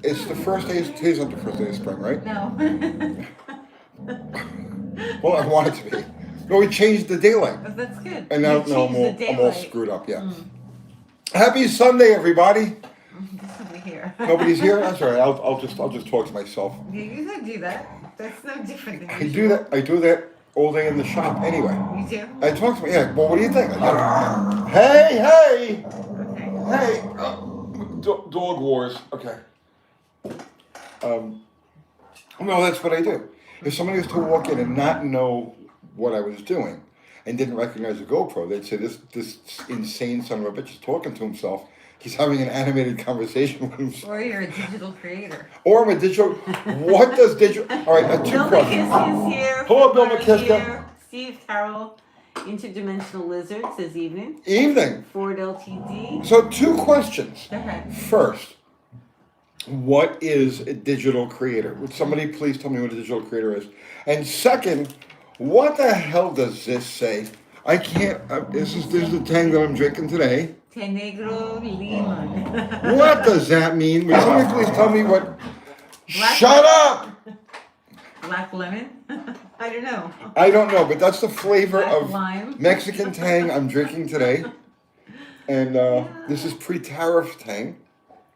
It's the first day. Today's not the first day of spring, right? No. Well, I want it to be. No, we changed the daylight, But that's good. and now You changed the I'm all daylight. screwed up. Yeah. Happy Sunday, everybody. There's somebody here. Nobody's here. That's all right. I'll just talk to myself. Yeah, you could do that. That's no different than I usual. do that all day in the shop anyway. You do? I talk to my, yeah, well, what do you think? Hey! Okay. Hey! Dog wars. Okay. No, that's what I do. If somebody was to walk in and not know what I was doing and didn't recognize the GoPro, they'd say, this insane son of a bitch is talking to himself. He's having an animated conversation with himself. Or you're a digital creator. Or I'm a digital. What does digital? All right, two Bill questions. McKiskey is here. Hello, Bill Flipper's McKiskey. here. Steve Carroll, Interdimensional Lizard, says evening. Evening. Ford LTD. So, two questions. Go ahead. First, what is a digital creator? Would somebody please tell me what a digital creator is? And second, what the hell does this say? I can't. This is the Tang that I'm drinking today. Te Negro Limon. What does that mean? Would somebody please tell me what? Black Shut up! Black lemon? I don't know. I don't know, but that's the flavor Black of lime. Mexican Tang I'm drinking today. And this is pre-tariff Tang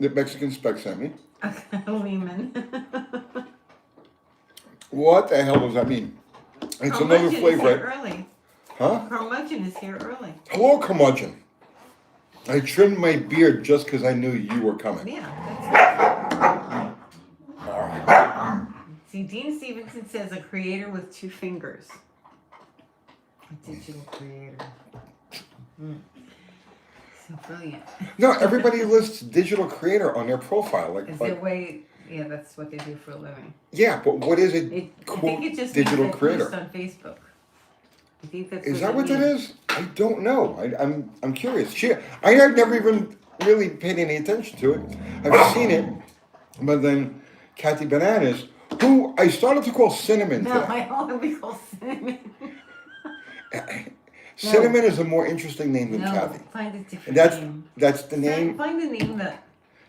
that Mexican Spec sent me. Lemon. What the hell does that mean? It's another Curmudgeon is flavor. here early. Huh? Curmudgeon is here early. Hello, curmudgeon. I trimmed my beard just because I knew you were coming. Yeah, that's All right. See, Dean Stevenson says a creator with 2 fingers. A digital creator. So brilliant. No, everybody lists digital creator on their profile. Is there a way? Yeah, that's what they do for a living. Yeah, but what is a I quote think it just digital means they creator? post on Facebook. I think that's Is that what that means. is? I don't know. I'm curious. I had never even really paid any attention to it. I've seen it, but then Kathy Bananas, who I started to call Cinnamon No, today. I want to be called Cinnamon. Cinnamon is a more interesting name than No, Kathy. find a different And that's name. the name. Find the name that.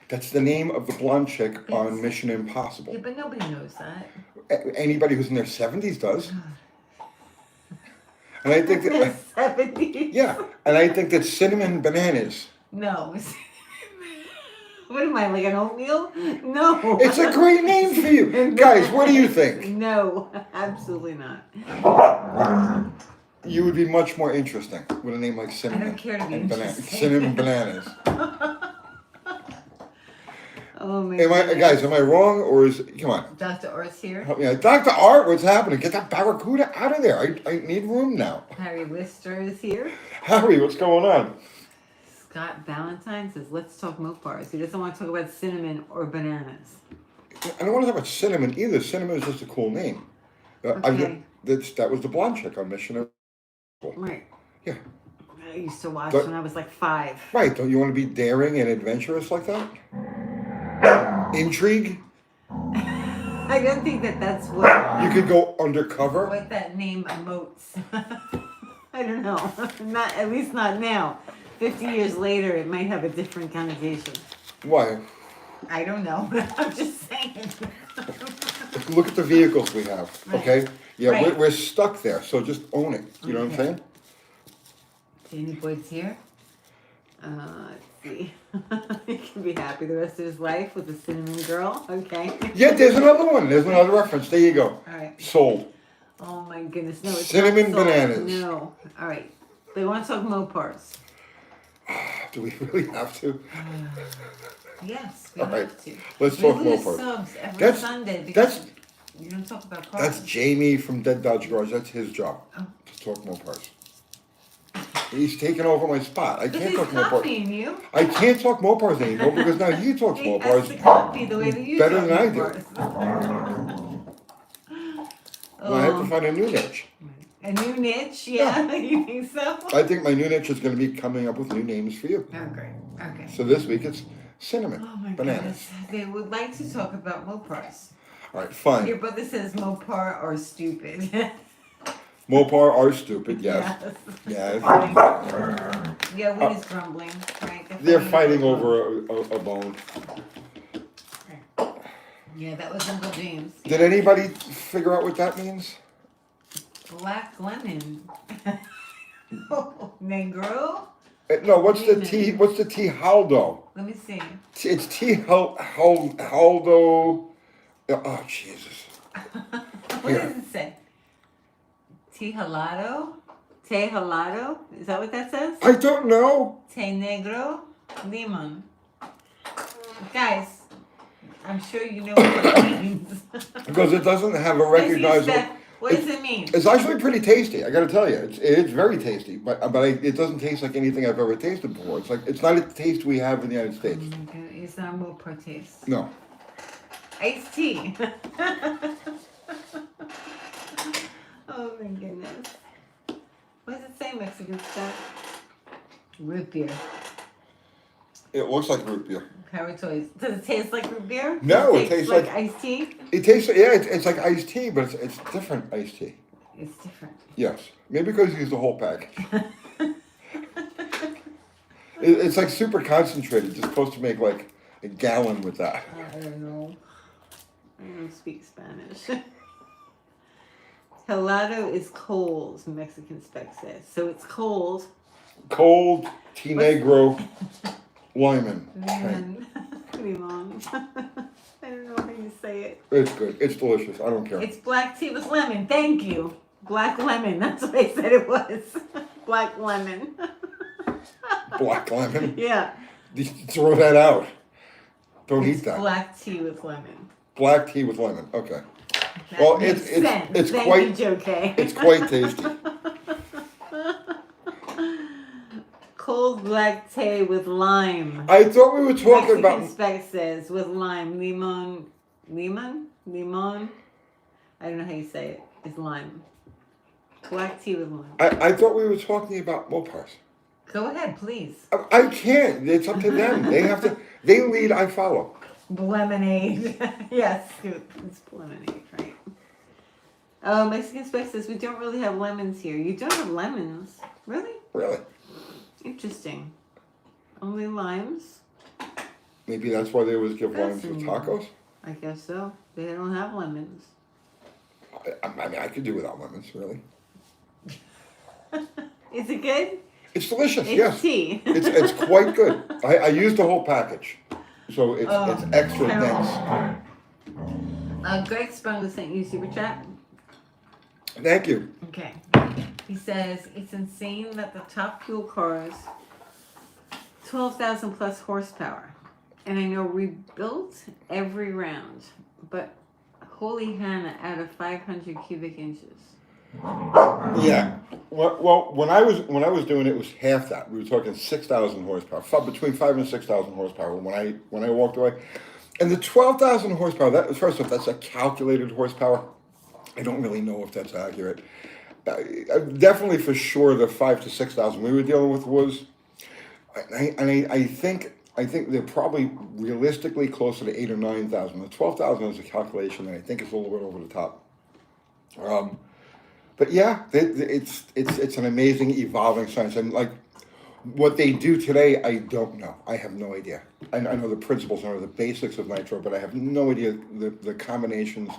That's the name of the blonde chick on Yes. Mission Impossible. Yeah, but nobody knows that. Anybody who's in their 70s does. And I think The that 70s. yeah, and I think that Cinnamon Bananas. No. What am I, like an oatmeal? No. It's a great name for you. Guys, what do you think? No, absolutely not. You would be much more interesting with a name like Cinnamon. I don't care to be and interesting. Cinnamon Bananas. Oh my Guys, am I wrong or is come on? Dr. Orr's here. Help me out. Dr. Art, what's happening? Get that Barracuda out of there. I need room now. Harry Lister is here. Harry, what's going on? Scott Valentine says, let's talk Mopars. He doesn't want to talk about cinnamon or bananas. I don't want to talk about Cinnamon either. Cinnamon is just a cool name. Okay. That was the blonde chick on Mission. Right. Yeah. I used to watch But- when I was like 5. Right. Don't you want to be daring and adventurous like that? Intrigue? I don't think that's what You could go undercover? that name emotes. I don't know. Not at least not now. 50 years later, it might have a different connotation. Why? I don't know. I'm just saying. Look at the vehicles we have, Right. okay? Yeah, Right. we're stuck there, so just own it. You know what I'm Okay. saying? Danny Boyd's here. Let's see. He can be happy the rest of his life with a cinnamon girl. Okay. Yeah, there's another one. There's another reference. There you go. All right. Sold. Oh my goodness. No, it's Cinnamon not sold. bananas. No. All right. They want to talk Mopars. Do we really have to? Yes, we All right. have to. Let's We talk lose Mopars. subs every That's- Sunday because that's- you don't talk about cars. That's Jamie from Dead Dodge Garage. That's his job. Oh. To talk Mopars. He's taking over my spot. I Because can't he's talk Mopars. copying you. I can't talk Mopars anymore because now you talk He has to Mopars. copy the way that you better talk than I do. Mopars. And I have to find a new niche. A new niche, yeah? You think so? I think my new niche is going to be coming up with new names for you. Oh, great. Okay. So this week it's cinnamon, Oh my bananas. goodness. They would like to talk about Mopars. All right, fine. Your brother says Mopar are stupid. Mopar are stupid, yes. Yes. Yes. Yeah, we're just grumbling, right? They're fighting over a bone. Yeah, that was Uncle James. Did anybody figure out what that means? Black lemon. Negro? No, what's the Lemon. T? What's the T haldo? Let me see. It's T haldo. Oh Jesus! What does it say? Te jalado? Te jalado? Is that what that says? I don't know. Te negro? Limon. Guys, I'm sure you know what it means. Because it doesn't have a recognizable. What does it mean? It's actually pretty tasty. I got to tell you, it's very tasty. But it doesn't taste like anything I've ever tasted before. It's not a taste we have in the United States. Oh my God, it's not a Mopar taste. No. Iced tea. Oh my goodness. What does it say, Mexican stuff? Root beer. It looks like root beer. Carburetors. Does it taste like root beer? No, Does it tastes like like iced tea. It tastes, yeah, it's like iced tea, but it's different iced tea. It's different. Yes, maybe because you use the whole package. It's like super concentrated. You're supposed to make like a gallon with that. I don't know. I don't speak Spanish. Helado is cold, Mexican spec says. So it's cold. Cold T negro lemon. Limon. Limon. I don't know how you say it. It's good. It's delicious. I don't care. It's black tea with lemon. Thank you. Black lemon. That's what I said it was. Black lemon. Black lemon. Yeah. Throw that out. Don't eat that. Black tea with lemon. Black tea with lemon. Okay. That Well, makes sense. it's Thank quite you, Joe K. It's quite tasty. Cold black tea with lime. I thought we were talking Mexican about. spec says with lime, limon. I don't know how you say it. It's lime. Black tea with lime. I thought we were talking about Mopars. Go ahead, please. I can't. It's up to them. They have to. They lead. I follow. Lemonade. Yes, it's lemonade, right? Oh, Mexican spec says we don't really have lemons here. You don't have lemons, really? Really? Interesting. Only limes. Maybe that's why they always give limes That's with tacos. I guess so. They don't have lemons. I mean, I could do without lemons, really. Is it good? It's delicious. It's yes. tea. It's quite good. I used the whole package, so it's extra dense. Greg Sprung sent you a super chat. Thank you. Okay. He says it's insane that the top fuel cars, 12,000 plus horsepower, and I know rebuilt every round, but holy Hannah, out of 500 cubic inches. Yeah. Well, when I was doing it, it was half that. We were talking 6,000 horsepower, between 5,000 and 6,000 horsepower. When I walked away, and the 12,000 horsepower. That first off, that's a calculated horsepower. I don't really know if that's accurate. Definitely for sure, the 5,000 to 6,000 we were dealing with was, I think they're probably realistically closer to 8,000 or 9,000. The 12,000 is a calculation that I think is a little bit over the top. But yeah, it's an amazing evolving science, and like what they do today, I don't know. I have no idea. I know the principles, I know the basics of nitro, but I have no idea the combinations,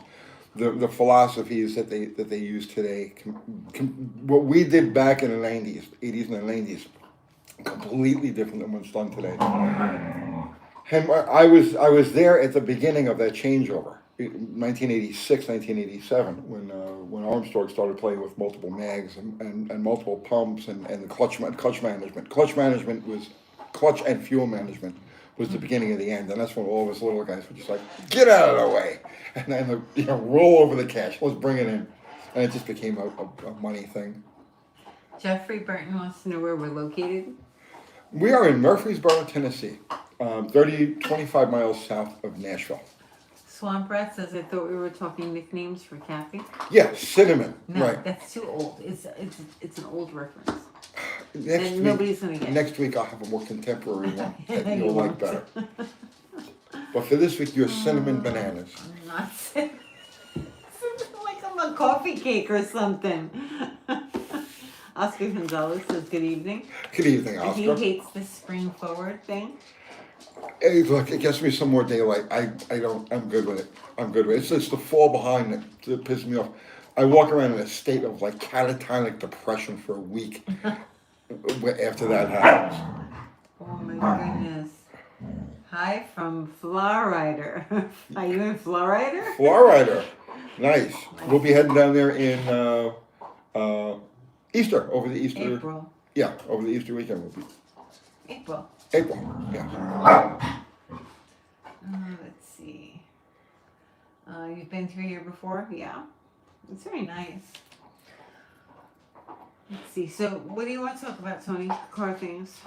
the philosophies that they use today. What we did back in the 80s and the 90s, completely different than what's done today. And I was there at the beginning of that changeover. 1986, 1987, when Armstrong started playing with multiple mags and multiple pumps and the clutch management. Clutch and fuel management was the beginning of the end, and that's when all of us little guys were just like, get out of the way, and then roll over the cash, let's bring it in, and it just became a money thing. Jeffrey Burton wants to know where we're located. We are in Murfreesboro, Tennessee, 25 miles south of Nashville. Swamp Rat says I thought we were talking nicknames for Kathy. Yeah, cinnamon. No, right. That's too old. It's an old reference. Nobody's gonna get it. Next week I'll have a more contemporary one that You you'll like won't. better. But for this week, your cinnamon bananas. Not cinnamon. Like I'm a coffee cake or something. Oscar Gonzalez says good evening. Good evening, Oscar. He hates the spring forward thing. Hey, look, it gets me some more daylight. I'm good with it. I'm good with it. It's just the fall behind that pisses me off. I walk around in a state of like catatonic depression for a week after that happens. Oh my goodness. Hi from Florida. Are you in Florida? Florida. Nice. We'll be heading down there in Easter, over the Easter. April. Yeah, over the Easter weekend will be. April. April, yeah. Let's see. You've been through here before? Yeah. It's very nice. Let's see. So, what do you want to talk about, Tony? Car things.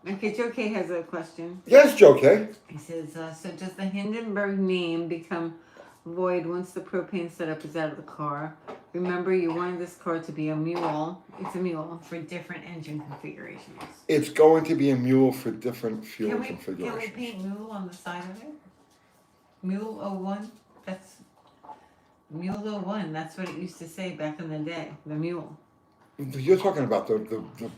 Okay, Joe K has a question. Yes, Joe K. He says, so does the Hindenburg name become void once the propane setup is out of the car? Remember, you wanted this car to be a mule. It's a mule for different engine configurations. It's going to be a mule for different fuel configurations. Can we paint mule on the side of it? Mule 01? That's Mule 01. That's what it used to say back in the day. The mule. You're talking about the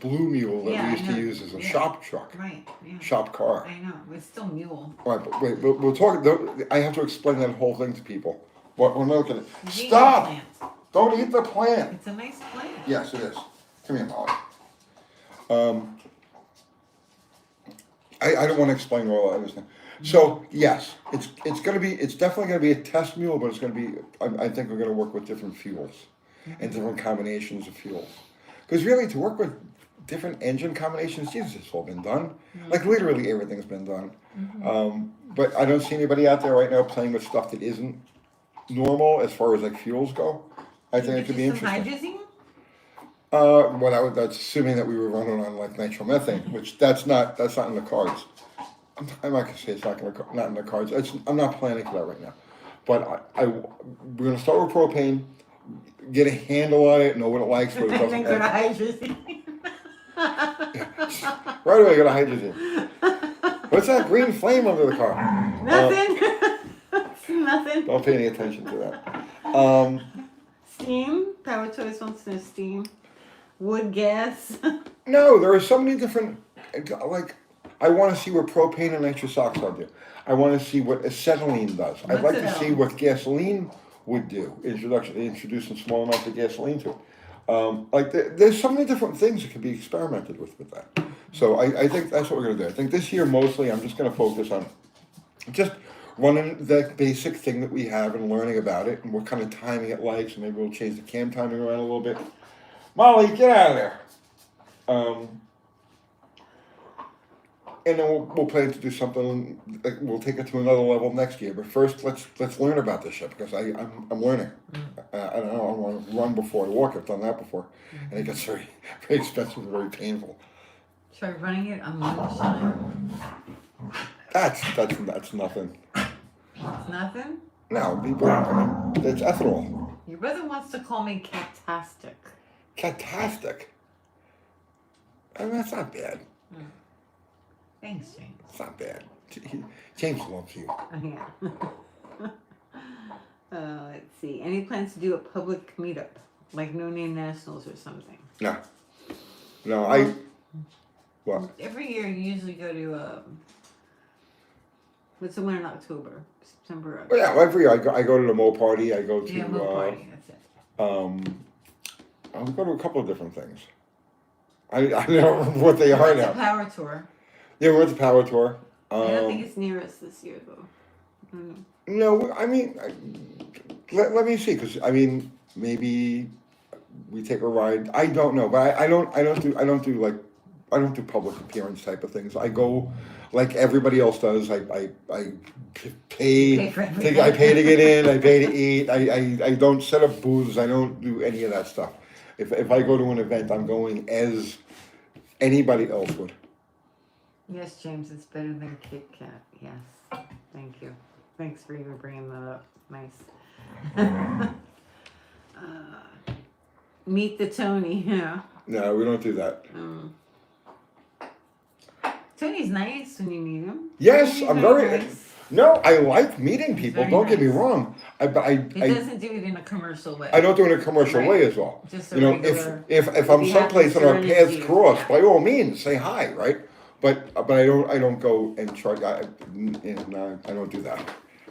blue mule that Yeah, we used I to know. use as a Yeah. shop truck. Right. Yeah. Shop car. I know. It's still mule. All right, but wait, we'll talk. I have to explain that whole thing to people. What we're not looking at. You eat Stop! the plant. Don't eat the plant. It's a nice plant. Yes, it is. Come here, Molly. I don't want to explain all that. Understand. So yes, it's definitely gonna be a test mule, but it's gonna be. I think we're gonna work with different fuels and different combinations of fuels. Because really, to work with different engine combinations, Jesus, it's all been done. Like literally everything's been done. But I don't see anybody out there right now playing with stuff that isn't normal as far as like fuels go. I think it could be interesting. Hydrazine? That's assuming that we were running on like nitromethane, which that's not in the cards. I'm not gonna say it's not in the cards. I'm not planning for that right now. But we're gonna start with propane, get a handle on it, know what it likes, what it doesn't And then go to like. hydrazine. Right away, go to hydrogen. What's that green flame under the car? Nothing. Nothing. Don't pay any attention to that. Steam. Power Toys wants to know steam. Wood gas. No, there are so many different. Like, I want to see what propane and nitrous oxide do. I want to see what acetylene does. I'd like to see what gasoline would do. Introducing small amounts of gasoline to it. There's so many different things that can be experimented with that. So I think that's what we're going to do. I think this year mostly I'm just going to focus on just running the basic thing that we have and learning about it and what kind of timing it likes. And maybe we'll change the cam timing around a little bit. Molly, get out of there. And then we'll plan to do something. Like, we'll take it to another level next year. But first, let's learn about this shit because I'm learning. I don't know. I want to run before I walk. I've done that before, and it gets very very expensive and very painful. Try running it on moonshine. That's nothing. It's nothing? No, it's ethanol. Your brother wants to call me catastic. Catastic. I mean, that's not bad. Thanks, James. It's not bad. James loves you. Yeah. Let's see. Any plans to do a public meetup? Like No Name Nationals or something? No. No, what? Every year you usually go to, what's the one in October? September. Well, yeah, every year I go to the Mo party. I go to. Yeah, Mo party. That's it. I'll go to a couple of different things. I don't remember what they are It's a now. power tour. Yeah, we went to Power Tour. I don't think it's near us this year, though. I don't know. No, I mean, let me see, because I mean, maybe we take a ride. I don't know, but I don't do public appearance type of things. I go like everybody else does. I pay for everything. I pay to get in. I pay to eat. I don't set up booths. I don't do any of that stuff. If I go to an event, I'm going as anybody else would. Yes, James, it's better than Kit Kat. Yes, thank you. Thanks for even bringing that up. Nice. Meet the Tony, yeah. No, we don't do that. Tony's nice when you meet him. Yes, He's I'm very. nice. No, I like meeting people. very Don't get me nice. wrong. He doesn't do it in a commercial way. I don't do it in a commercial Right. way as well. Just a You know, regular- if I'm If he someplace happens and to our run into paths you, cross, yeah. by all means, say hi, right? But I don't go and charge. I don't do that.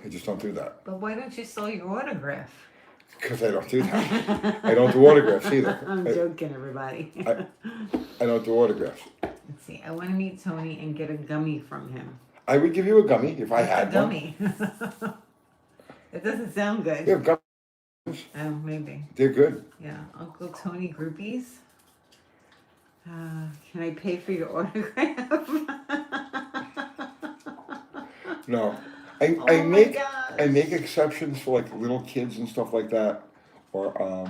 I just don't do that But why don't you sell your autograph? because I don't do that. I don't do autographs either. I'm joking, everybody. I don't do autographs. Let's see. I want to meet Tony and get a gummy from him. I would give you a gummy if I had a gummy. It doesn't sound good. You have gummies. Oh, maybe. They're good. Yeah, Uncle Tony groupies. Can I pay for your autograph? No, Oh I my gosh. make exceptions for like little kids and stuff like that, or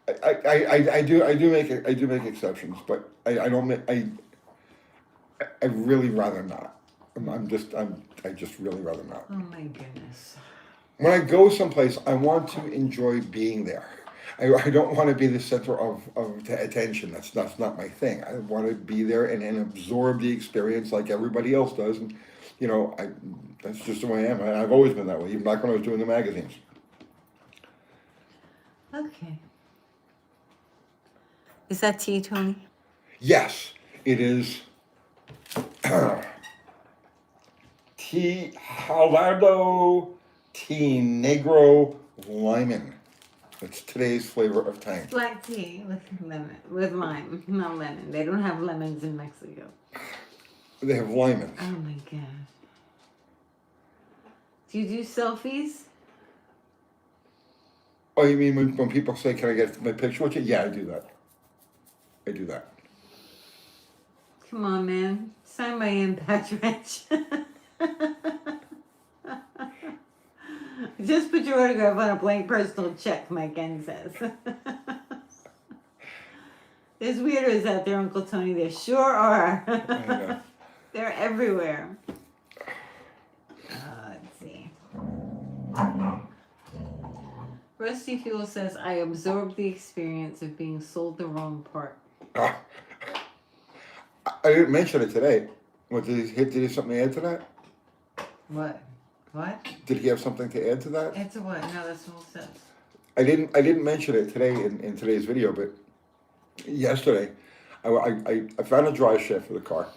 I do make exceptions, but I don't make I really rather not. I just really rather not. Oh my goodness. When I go someplace, I want to enjoy being there. I don't want to be the center of attention. That's not my thing. I want to be there and absorb the experience like everybody else does. And, you know, that's just the way I am. I've always been that way, even back when I was doing the magazines. Okay. Is that tea, Tony? Yes, it is. Tea Jalado Tea Negro Lemon. It's today's flavor of Tang. Black tea with lime, not lemon. They don't have lemons in Mexico. They have lemons. Oh my god. Do you do selfies? Oh, you mean when people say, "Can I get my picture with you?" Yeah, I do that. I do that. Come on, man. Sign my impact wrench. Just put your autograph on a blank personal check, Mike N says. There's weirdos out there, Uncle Tony. There sure are. They're everywhere. Let's see. Rusty Fuel says, I absorbed the experience of being sold the wrong part. I didn't mention it today. What did he have something to add to that? What? What? Did he have something to add to that? Add to what? No, that's what it says. I didn't mention it today in today's video, but yesterday I found a drive shaft for the car,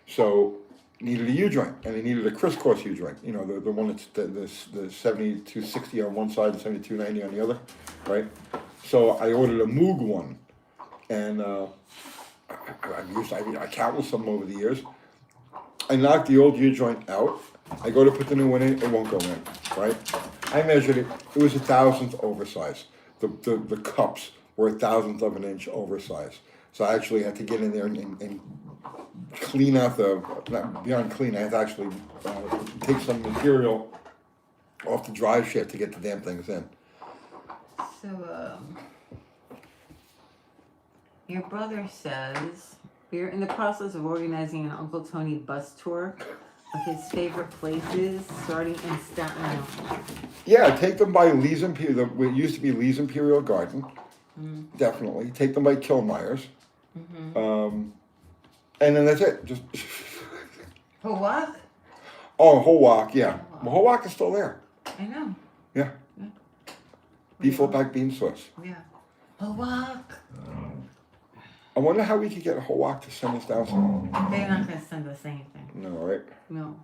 so needed a U-joint and I needed a crisscross U-joint. You know, the one that's the 7260 on one side and 7290 on the other, right? So I ordered a Moog one, and I've used I countless some over the years. I knocked the old U-joint out. I go to put the new one in, it won't go in, right? I measured it, it was 1/1000th oversized. The cups were 1/1000th of an inch oversized. So I actually had to get in there and clean out beyond clean, I had to actually take some material off the drive shaft to get the damn things in. So, your brother says, we're in the process of organizing an Uncle Tony bus tour of his favorite places, starting in Staten Island. Yeah, take them by Lee's Imperial, what used to be Lee's Imperial Garden. Definitely. Take them by Kilmeyer's. And then that's it. Just Hawak? Oh, Howak, yeah. Well, Howak is still there. I know. Yeah. Beef back bean sauce. Yeah. Hawak. I wonder how we could get Howak to send us down some. They're not going to send us anything. No, right? No.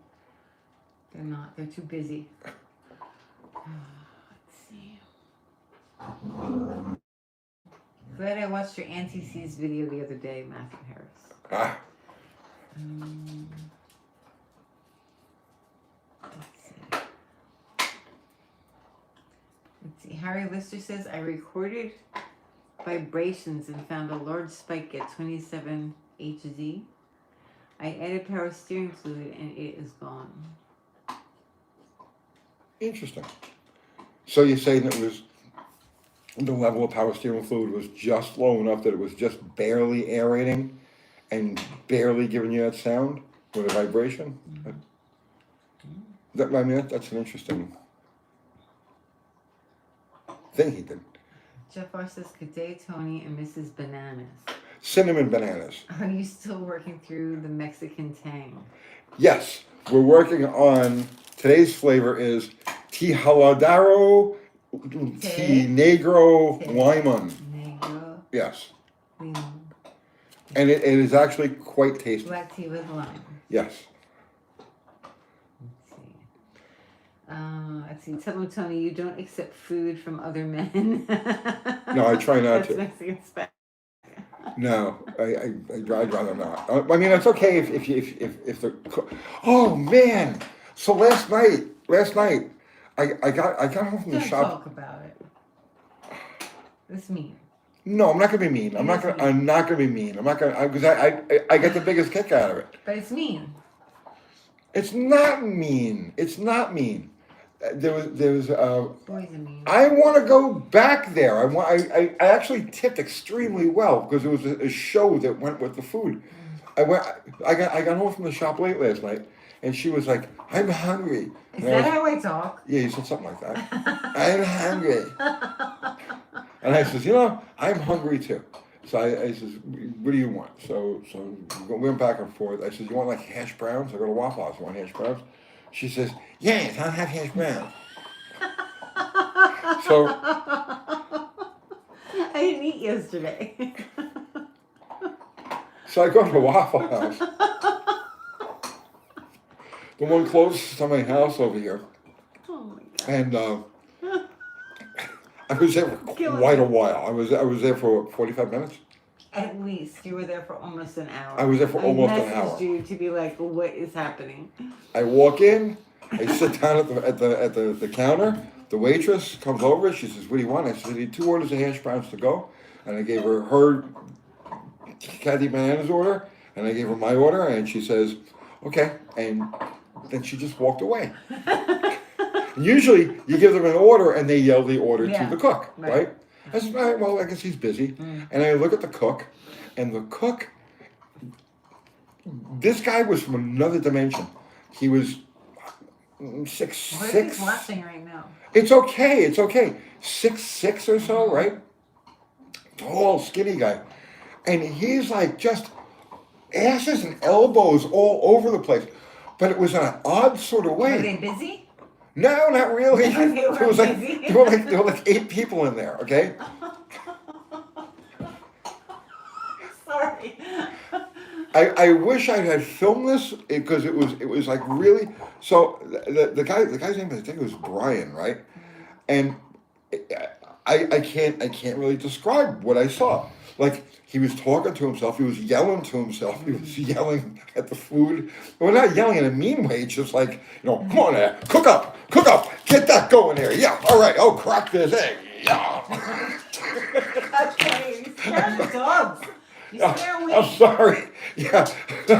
They're not. They're too busy. Let's see. Glad I watched your Auntie C's video the other day, Matthew Harris. Ah. Let's see. Harry Lister says, I recorded vibrations and found a large spike at 27 Hz. I added power steering fluid and it is gone. Interesting. So you're saying it was the level of power steering fluid was just low enough that it was just barely aerating and barely giving you that sound with a vibration? I mean, that's an interesting thing he did. Jeff R says, good day, Tony and Mrs. Bananas. Cinnamon bananas. Are you still working through the Mexican Tang? Yes, we're working on, today's flavor is Tijaladaro Tea Negro Limon. Negro. Yes. Limon. And it is actually quite tasty. Black tea with lime. Yes. Let's see. Tell them, Tony, you don't accept food from other men. No, I try not That's to. Mexican spec. No, I'd rather not. I mean, it's okay if the oh man. So last night, I got home from the Don't shop. talk about it. That's mean. No, I'm not gonna be mean. I'm not gonna be mean. I'm not gonna because I get the biggest kick out of it. But it's mean. It's not mean. It's not mean. There was Boys are mean. I want to go back there. I actually tipped extremely well because it was a show that went with the food. I got home from the shop late last night, and she was like, "I'm hungry." Is that how I talk? Yeah, you said something like that. I'm hungry. And I says, I'm hungry too. So I says, what do you want? So we went back and forth. I said, you want like hash browns? I go to Waffle House. You want hash browns? She says, yes, I'll have hash browns. So I didn't eat yesterday. So I go to Waffle House. The one closest to my house over here. Oh my god. And I was there for quite a while. I was there for 45 minutes. At least you were there for almost an hour. I was there for almost an hour. I messaged you to be like, what is happening? I walk in, I sit down at the counter. The waitress comes over. She says, "What do you want?" I said, "I need 2 orders of hash browns to go." And I gave her Kathy Banana's order, and I gave her my order, and she says, "Okay." And then she just walked away. And usually, you give them an order, and they yell the order to the cook, right? I said, all right, well, I guess he's busy. And I look at the cook, and the cook, this guy was from another dimension. He was 6'6". What is he watching right now? It's okay. 6'6" or so, right? Tall, skinny guy. And he's like just asses and elbows all over the place. But it was in an odd sort of way. Were they busy? No, not really. There were like 8 people in there, okay? Sorry. I wish I had filmed this because it was like really. So the guy's name, I think it was Brian, right? And I can't really describe what I saw. Like he was talking to himself, he was yelling to himself, he was yelling at the food. Well, not yelling in a mean way, it's just like, come on there, cook up, get that going there. Yeah, all right, oh, crack this egg. Yeah. Okay, you scare the dogs. You scare me. I'm sorry. Yeah. You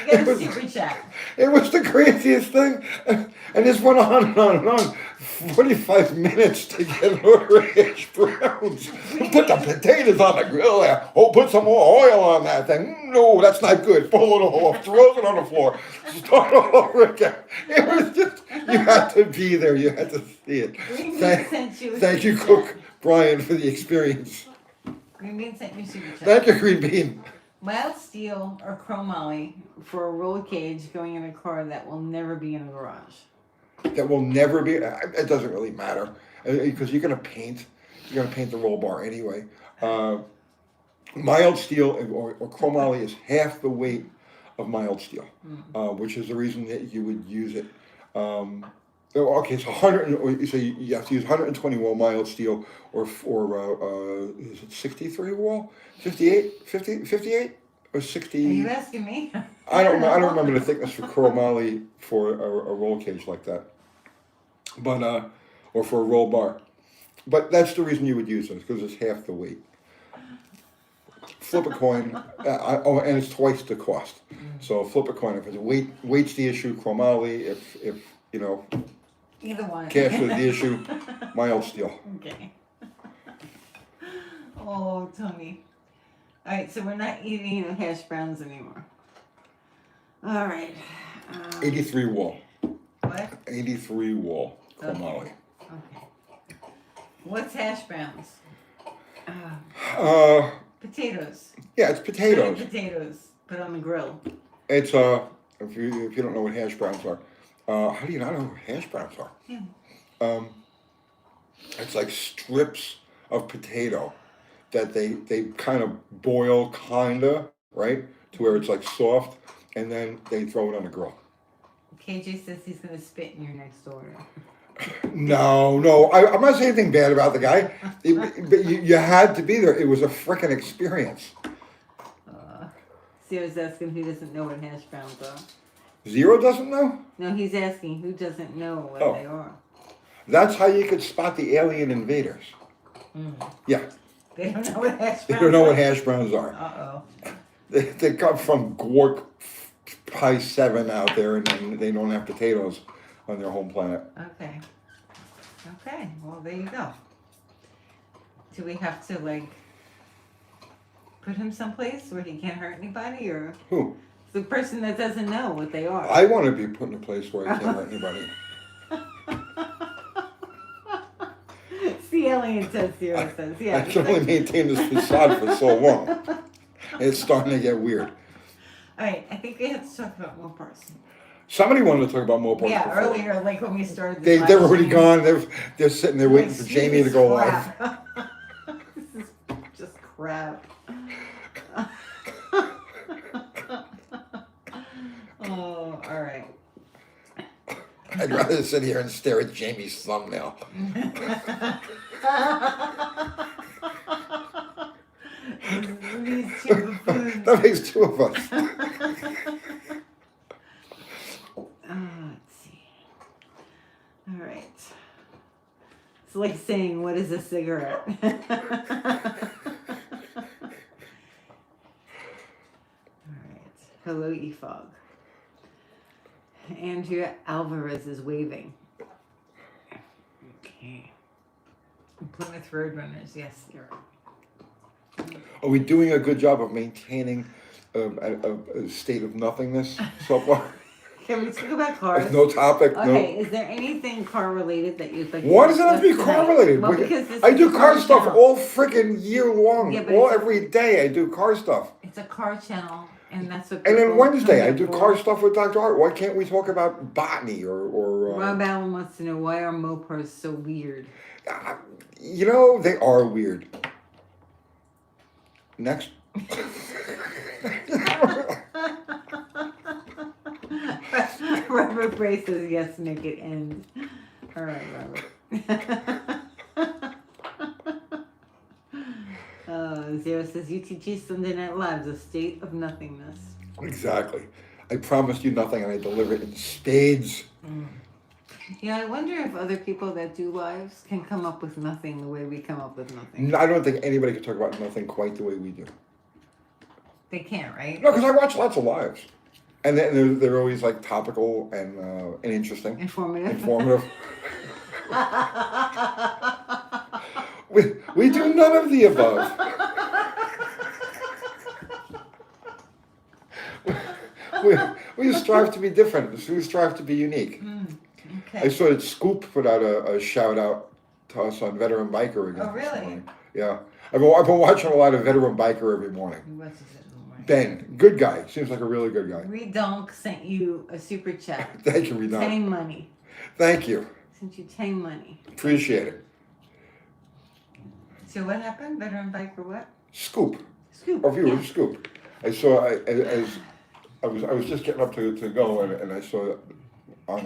get a super chat. It was the craziest thing. And this went on and on and on. 45 minutes to get an order of hash browns. Put the potatoes on the grill there. Oh, put some more oil on that thing. No, that's not good. Pull it off. Throws it on the floor. Start all over again. It was just, you had to be there. You had to see it. Thank you, Cook Brian, for the experience. Green Bean sent me super chat. Thank you, Green Bean. Mild steel or chromoly for a roll cage going in a car that will never be in a garage. That will never be. It doesn't really matter because you're gonna paint the roll bar anyway. Mild steel or chromoly is half the weight of mild steel, which is the reason that you would use it. Okay, so so you have to use 120 wall mild steel or is it 63 wall, 58 or 60? Are you asking me? I don't remember the thickness for chromoly for a roll cage like that, but or for a roll bar. But that's the reason you would use it because it's half the weight. Flip a coin, and it's twice the cost. So flip a coin if it's weight's the issue. Chromoly, if either one. Cash is the issue. Mild steel. Okay. Oh, Tony. All right, so we're not eating hash browns anymore. All right. 83 wall. What? 83 wall. Chromoly. Okay. What's hash browns? Potatoes. Yeah, it's potatoes. Shredded potatoes put on the grill. It's if you don't know what hash browns are, how do you not know what hash browns are? Yeah. It's like strips of potato that they kind of boil, kinda, right, to where it's like soft, and then they throw it on the grill. KJ says he's gonna spit in your next order. No, I'm not saying anything bad about the guy, but you had to be there. It was a frickin' experience. Sarah's asking who doesn't know what hash browns are. Zero doesn't know? No, he's asking who doesn't know what they are. That's how you could spot the alien invaders. Yeah. They don't know what hash browns are. They don't know what hash browns are. Uh-oh. They come from Gork Pi 7 out there, and then they don't have potatoes on their home planet. Okay. Okay, well, there you go. Do we have to, like, put him someplace where he can't hurt anybody, or? Who? The person that doesn't know what they are. I want to be put in a place where I can't hurt anybody. It's the alien test here, says. Yeah, I can only maintain this facade for so long. It's starting to get weird. All right, I think we have to talk about Mopars. Somebody wanted to talk about Mopar. Yeah, before. earlier, like when we started. They're already gone. They're sitting there waiting for Jamie to go live. This is just crap. Oh, all right. I'd rather sit here and stare at Jamie's thumbnail. These two buffoons. That makes two of us. Let's see. All right. It's like saying, what is a cigarette? All right. Hello, EFOG. Andrea Alvarez is waving. Okay. Plymouth Roadrunners, yes, you're right. Are we doing a good job of maintaining a state of nothingness so far? Can we talk about cars? No topic. Okay, No. Is there anything car related that you'd like? Why does it have to be discuss car tonight? related? Well, because this I is do a car stuff channel. all freaking year long. Yeah, but all it's- every day I do car stuff. It's a car channel, and that's what. And then people Wednesday come I here do for. car stuff with Dr. Art. Why can't we talk about botany or Rob Allen wants to know why are Mopars so weird. you know, they are weird. Next. Robert Bray says yes, make it end. All right, Robert. Zero says UTG Sunday Night Live's a state of nothingness. Exactly. I promised you nothing and I deliver it in spades. Yeah, I wonder if other people that do lives can come up with nothing the way we come up with nothing. I don't think anybody can talk about nothing quite the way we do. They can't, right? No, because I watch lots of lives. And they're always like topical and interesting. Informative. We do none of the above. we strive to be different. We strive to be unique. Okay. I saw that Scoop put out a shout out to us on Veteran Biker again. Oh, really? This morning. Yeah. I've been watching a lot of Veteran Biker every morning. Who watches it in the morning? Ben, good guy. Seems like a really good guy. Redonk sent you a super chat. Thank you, Redon. Tang money. Thank you. Sent you Tang money. Appreciate it. So what happened? Veteran Biker what? Scoop. Scoop. Our viewer, Yeah. Scoop. I saw as I was just getting up to go and I saw on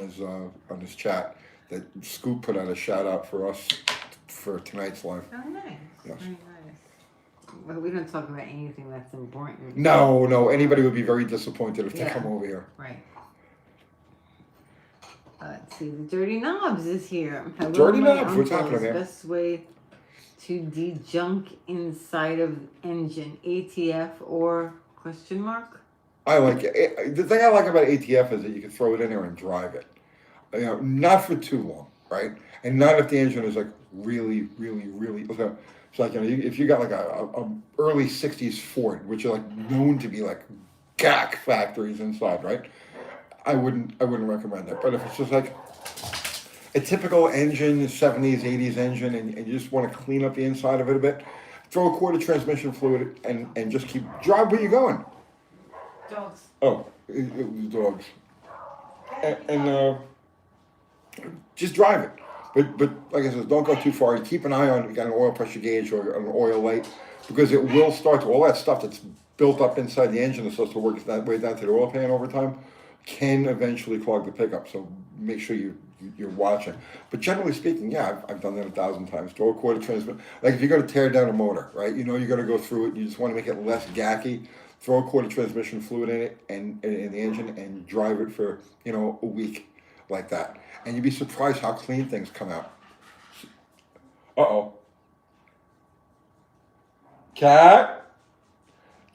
his chat that Scoop put out a shout out for us for tonight's live. Oh, nice. Yes. Very nice. Well, we don't talk about anything that's important. No, anybody would be very disappointed if they Yeah. come over here. Right. Let's see, the Dirty Knobs is here. Hello, Dirty my Knobs, what's uncles. happening, man? Best way to de-junk inside of engine, ATF or question mark? I like it. The thing I like about ATF is that you can throw it in there and drive it. You know, not for too long, right? And not if the engine is like really. It's like, you know, if you got like a early '60s Ford, which are like known to be like gack factories inside, right? I wouldn't recommend that. But if it's just like a typical engine, '70s, '80s engine, and you just want to clean up the inside of it a bit, throw a quart of transmission fluid and just keep drive where you're going. Dogs. Oh, it was dogs. And just drive it. But like I said, don't go too far. Keep an eye on, you got an oil pressure gauge or an oil light, because it will start to, all that stuff that's built up inside the engine that's supposed to work that way down to the oil pan over time can eventually clog the pickup. So make sure you're watching. But generally speaking, yeah, I've done that 1,000 times. Throw a quarter transmission. Like if you're going to tear down a motor, right? You know you're going to go through it. You just want to make it less gacky. Throw a quarter transmission fluid in it and in the engine and drive it for a week like that, and you'd be surprised how clean things come out. Uh-oh. Cat,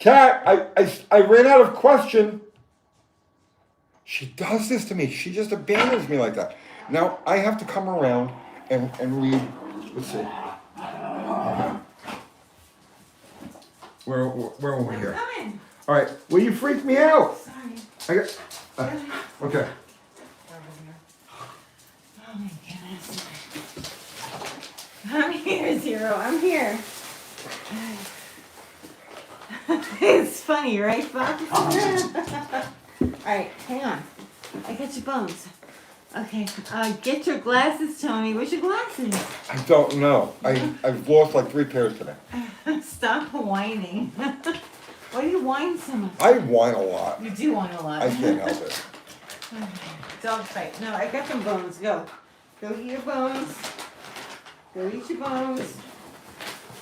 I ran out of question. She does this to me. She just abandons me like that. Now I have to come around and read. Let's see. Where are we here? Coming. All right. Well, you freaked me out. Sorry. Okay. Oh my goodness. I'm here, Zero. I'm here. It's funny, right, Bob? Alright, hang on. I got your bones. Okay, get your glasses, Tony. Where's your glasses? I don't know. I've lost like 3 pairs today. Stop whining. Why do you whine so much? I whine a lot. You do whine a lot. I can't help it. Dog fight. No, I got some bones. Go. Go eat your bones. Go eat your bones.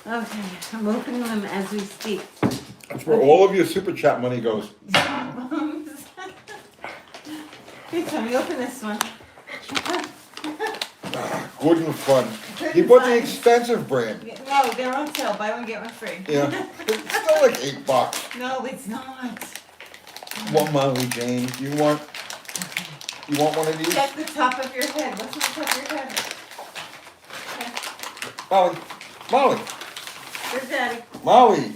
Okay, I'm opening them as we speak. That's where all of your super chat money goes. Bones. Here, Tony, open this one. Good and fun. Good He and bought the fun. expensive brand. No, they're on sale. Buy one, get one free. Yeah. It's still like $8. No, it's not. One Molly Jane. You want one of these? Check the top of your head. What's on the top of your head? Molly. Good, Daddy. Molly.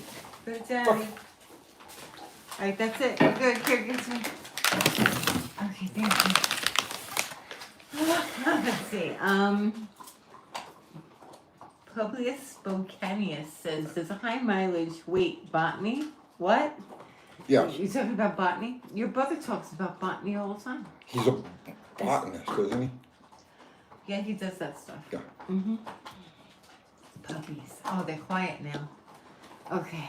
Good, Daddy. Alright, that's it. You're good. Here, get some. Okay, thank you. Let's see. Publius Bocanius says, does a high mileage weight botany? What? Yeah. You talking about botany? Your brother talks about botany all the time. He's a botanist, isn't he? Yeah, he does that stuff. Yeah. Mm-hmm. Puppies. Oh, they're quiet now. Okay.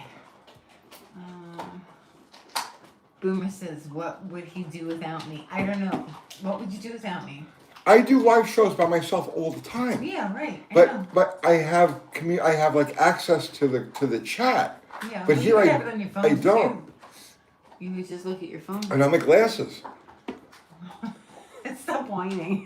Boomer says, what would he do without me? I don't know. What would you do without me? I do live shows by myself all the time. Yeah, right. I know. But I have like access to the chat. Yeah, But well, here you have it on your phone, I don't. Too. You would just look at your phone. And I'm my glasses. Stop whining.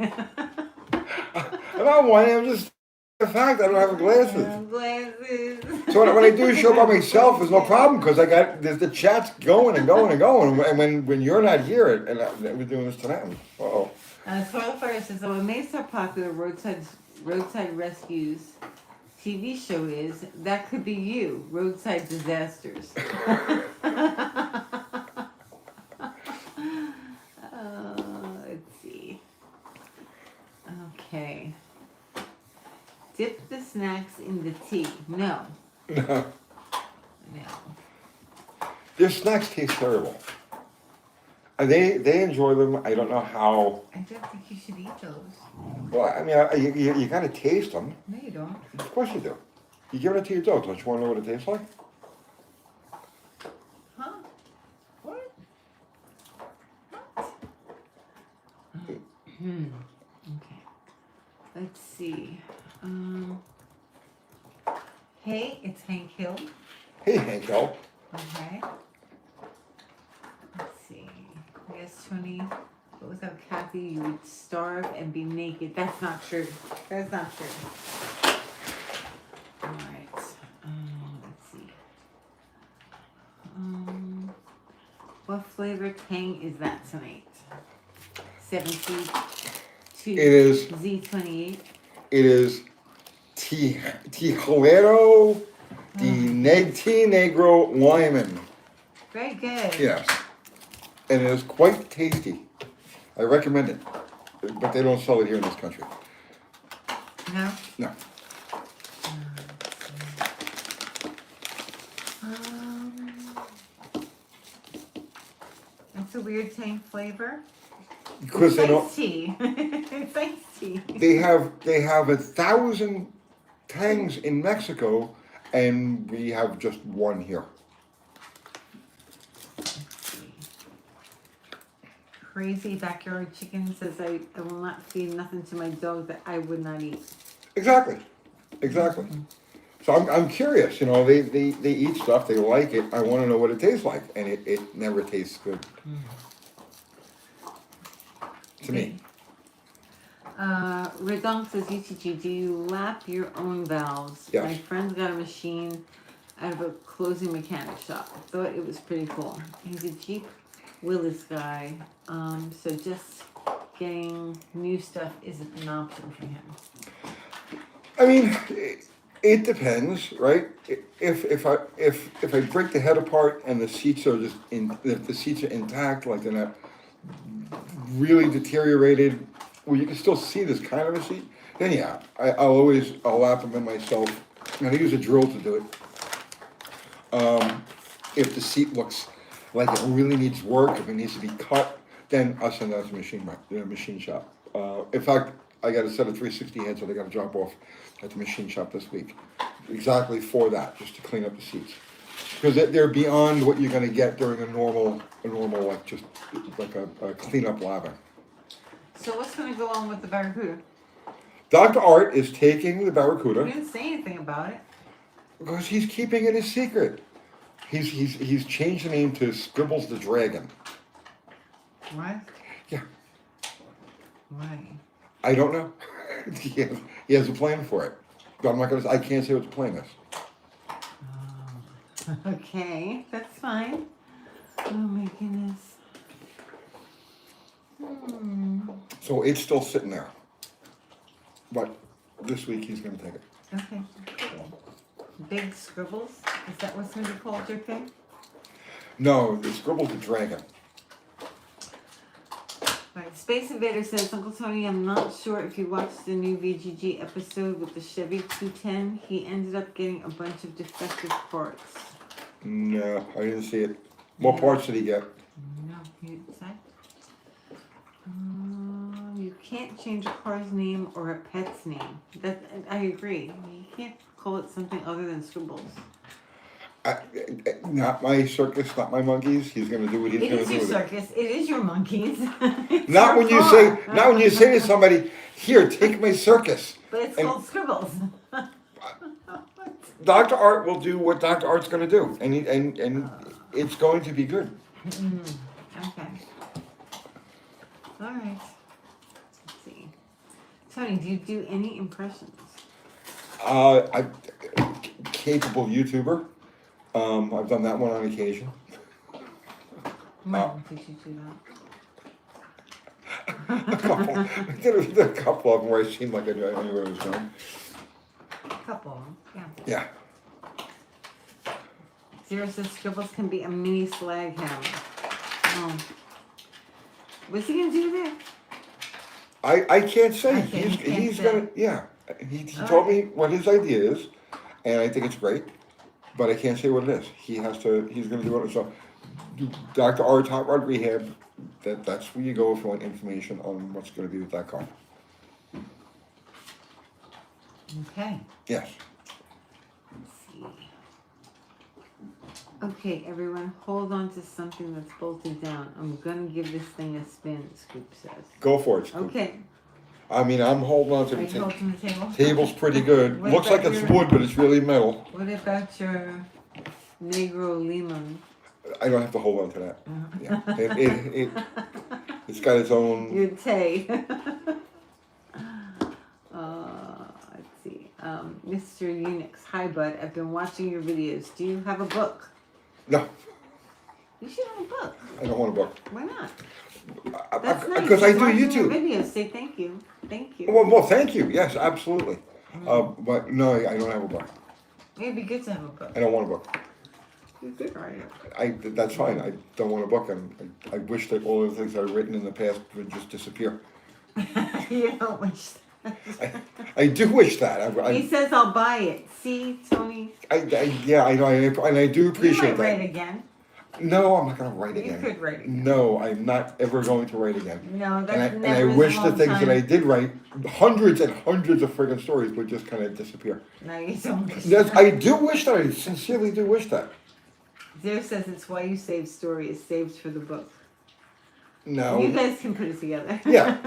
I'm not whining. I'm just the fact I don't have glasses. Glasses. So when I do a show by myself, there's no problem because there's the chats going and going and going. And when you're not here, and we're doing this tonight, uh-oh. Toilet Fire says, I'm amazed how popular Roadside Rescues TV show is. That could be you, Roadside Disasters. Let's see. Okay. Dip the snacks in the tea. No. No. No. Their snacks taste terrible. And they enjoy them. I don't know how. I don't think you should eat those. Well, I mean, you gotta taste them. No, you don't. Of course you do. You give it to your dog. Don't you want to know what it tastes like? Huh? What? Okay. Let's see. Hey, it's Hank Hill. Hey, Hanko. Okay. Let's see. Yes, Tony. But without Kathy, you would starve and be naked. That's not true. That's not true. All right. Let's see. What flavor Tang is that tonight? 72. It is. Z28. It is Tijuero de Negro Lyman. Very good. Yes. And it is quite tasty. I recommend it. But they don't sell it here in this country. No? No. That's a weird Tang flavor. Because they don't. Iced tea. It's iced see. They have 1,000 Tangs in Mexico, and we have just one here. Crazy backyard chicken says I will not feed nothing to my dog that I would not eat. Exactly. So I'm curious, you know, they eat stuff, they like it, I wanna know what it tastes like, and it never tastes good. To me. Redonk says, UTG, do you lap your own valves? Yes. My friend's got a machine out of a closing mechanic shop. I thought it was pretty cool. He's a Jeep Willis guy, so just getting new stuff isn't an option for him. I mean, it depends, right? If I break the head apart and the seats are just if the seats are intact, like they're not really deteriorated, well, you can still see this kind of a seat, then yeah, I'll lap them in myself, and I use a drill to do it. If the seat looks like it really needs work, if it needs to be cut, then I'll send that to the machine shop. In fact, I got a set of 360 heads that I got to drop off at the machine shop this week, exactly for that, just to clean up the seats, because they're beyond what you're going to get during a normal like just like a cleanup lather. So what's going to go on with the Barracuda? Dr. Art is taking the Barracuda. You didn't say anything about it. Because he's keeping it a secret. He's changed the name to Scribbles the Dragon. What? Yeah. Why? I don't know. he has a plan for it. But I can't say what the plan is. Oh. Okay, that's fine. Oh my goodness. So it's still sitting there. But this week he's gonna take it. Okay. Big scribbles? Is that what's going to be called, JK? No, the Scribbles the Dragon. Right. Space Invader says, Uncle Tony, I'm not sure if you watched the new VGG episode with the Chevy 210. He ended up getting a bunch of defective parts. No, I didn't see it. What parts did he get? No, you said? You can't change a car's name or a pet's name. That I agree. You can't call it something other than Scribbles. Not my circus, not my monkeys. He's gonna do what he's gonna do. It is your with circus. It is your monkeys. Not when you say, not when you say to somebody, "Here, take my circus." But it's called Scribbles. Dr. Art will do what Dr. Art's gonna do, and it's going to be good. Okay. All right. Let's see. Tony, do you do any impressions? I'm capable YouTuber. I've done that one on occasion. When did you do that? A couple. I did a couple of them where I seemed like I knew where I was going. A couple of them, Yeah. Zero says Scribbles can be a mini slag hammer. Oh. What's he gonna do there? I can't say. He's gonna, yeah. He told me what his idea is, and I think it's great, but I can't say what it is. He's gonna do it. So, Dr. Art's Hot Rod Rehab, that's where you go if you want information on what's gonna be with that car. Okay. Yes. Let's see. Okay, everyone, hold on to something that's bolted down. I'm gonna give this thing a spin, Scoop says. Go for it, Scoop. Okay. I mean, I'm holding on to Are the you holding the table? Table's pretty good. What Looks like about it's your- wood, but it's really metal. What about your Negro Lemon? I don't have to hold on to that. Yeah. It's got its own. Your Tay. Let's see. Mr. Unix. Hi, bud. I've been watching your videos. Do you have a book? No, You should have a book. I don't want a book. Why not? That's nice. Because I Just do watching your YouTube. videos. Say thank you. Thank you. Well, thank you. Yes, absolutely. But no, I don't have a book. It'd be good to have a book. I don't want a book. You're good writer. That's fine. I don't want a book. I wish that all of the things I've written in the past would just disappear. You don't wish that. I do wish that. He says I'll buy it. See, Tony? Yeah, I know, and I do You appreciate might write that. again. No, I'm not going to write You again. could write again. No, I'm not ever going to write again. No, that's And I never is a wish the long things that I time. did write, hundreds and hundreds of friggin' stories, would just kind of disappear. No, you don't. Yes, I do wish that. I sincerely do wish that. Zero says it's why you save stories, saved for the book. No. You guys can put it together. Yeah,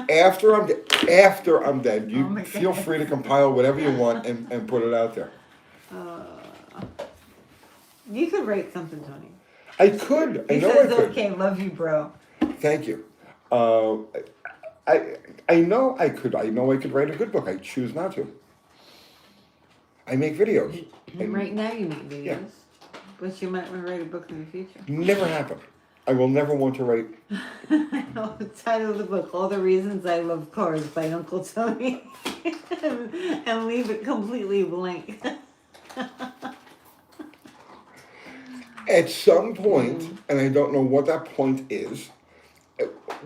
after I'm dead, Oh you my feel God. free to compile whatever you want and put it out there. You could write something, Tony. I could. I He know I says, could. okay, love you, bro. Thank you. I know I could. I know I could write a good book. I choose not to. I make videos. And right now you make videos. Yeah. But you might want to write a book in the future. Never happened. I will never want to write. The title of the book, All the Reasons I Love Cars by Uncle Tony. And leave it completely blank. At some point, and I don't know what that point is,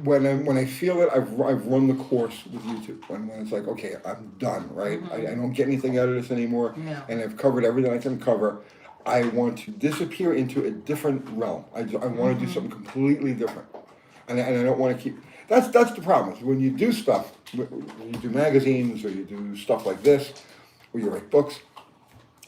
when I feel that I've run the course with YouTube, when it's like, okay, I'm done, right? I don't get anything out of this anymore, No. and I've covered everything I can cover. I want to disappear into a different realm. I want to do something completely different, and I don't want to keep. That's the problem. Is when you do stuff, when you do magazines or you do stuff like this, or you write books,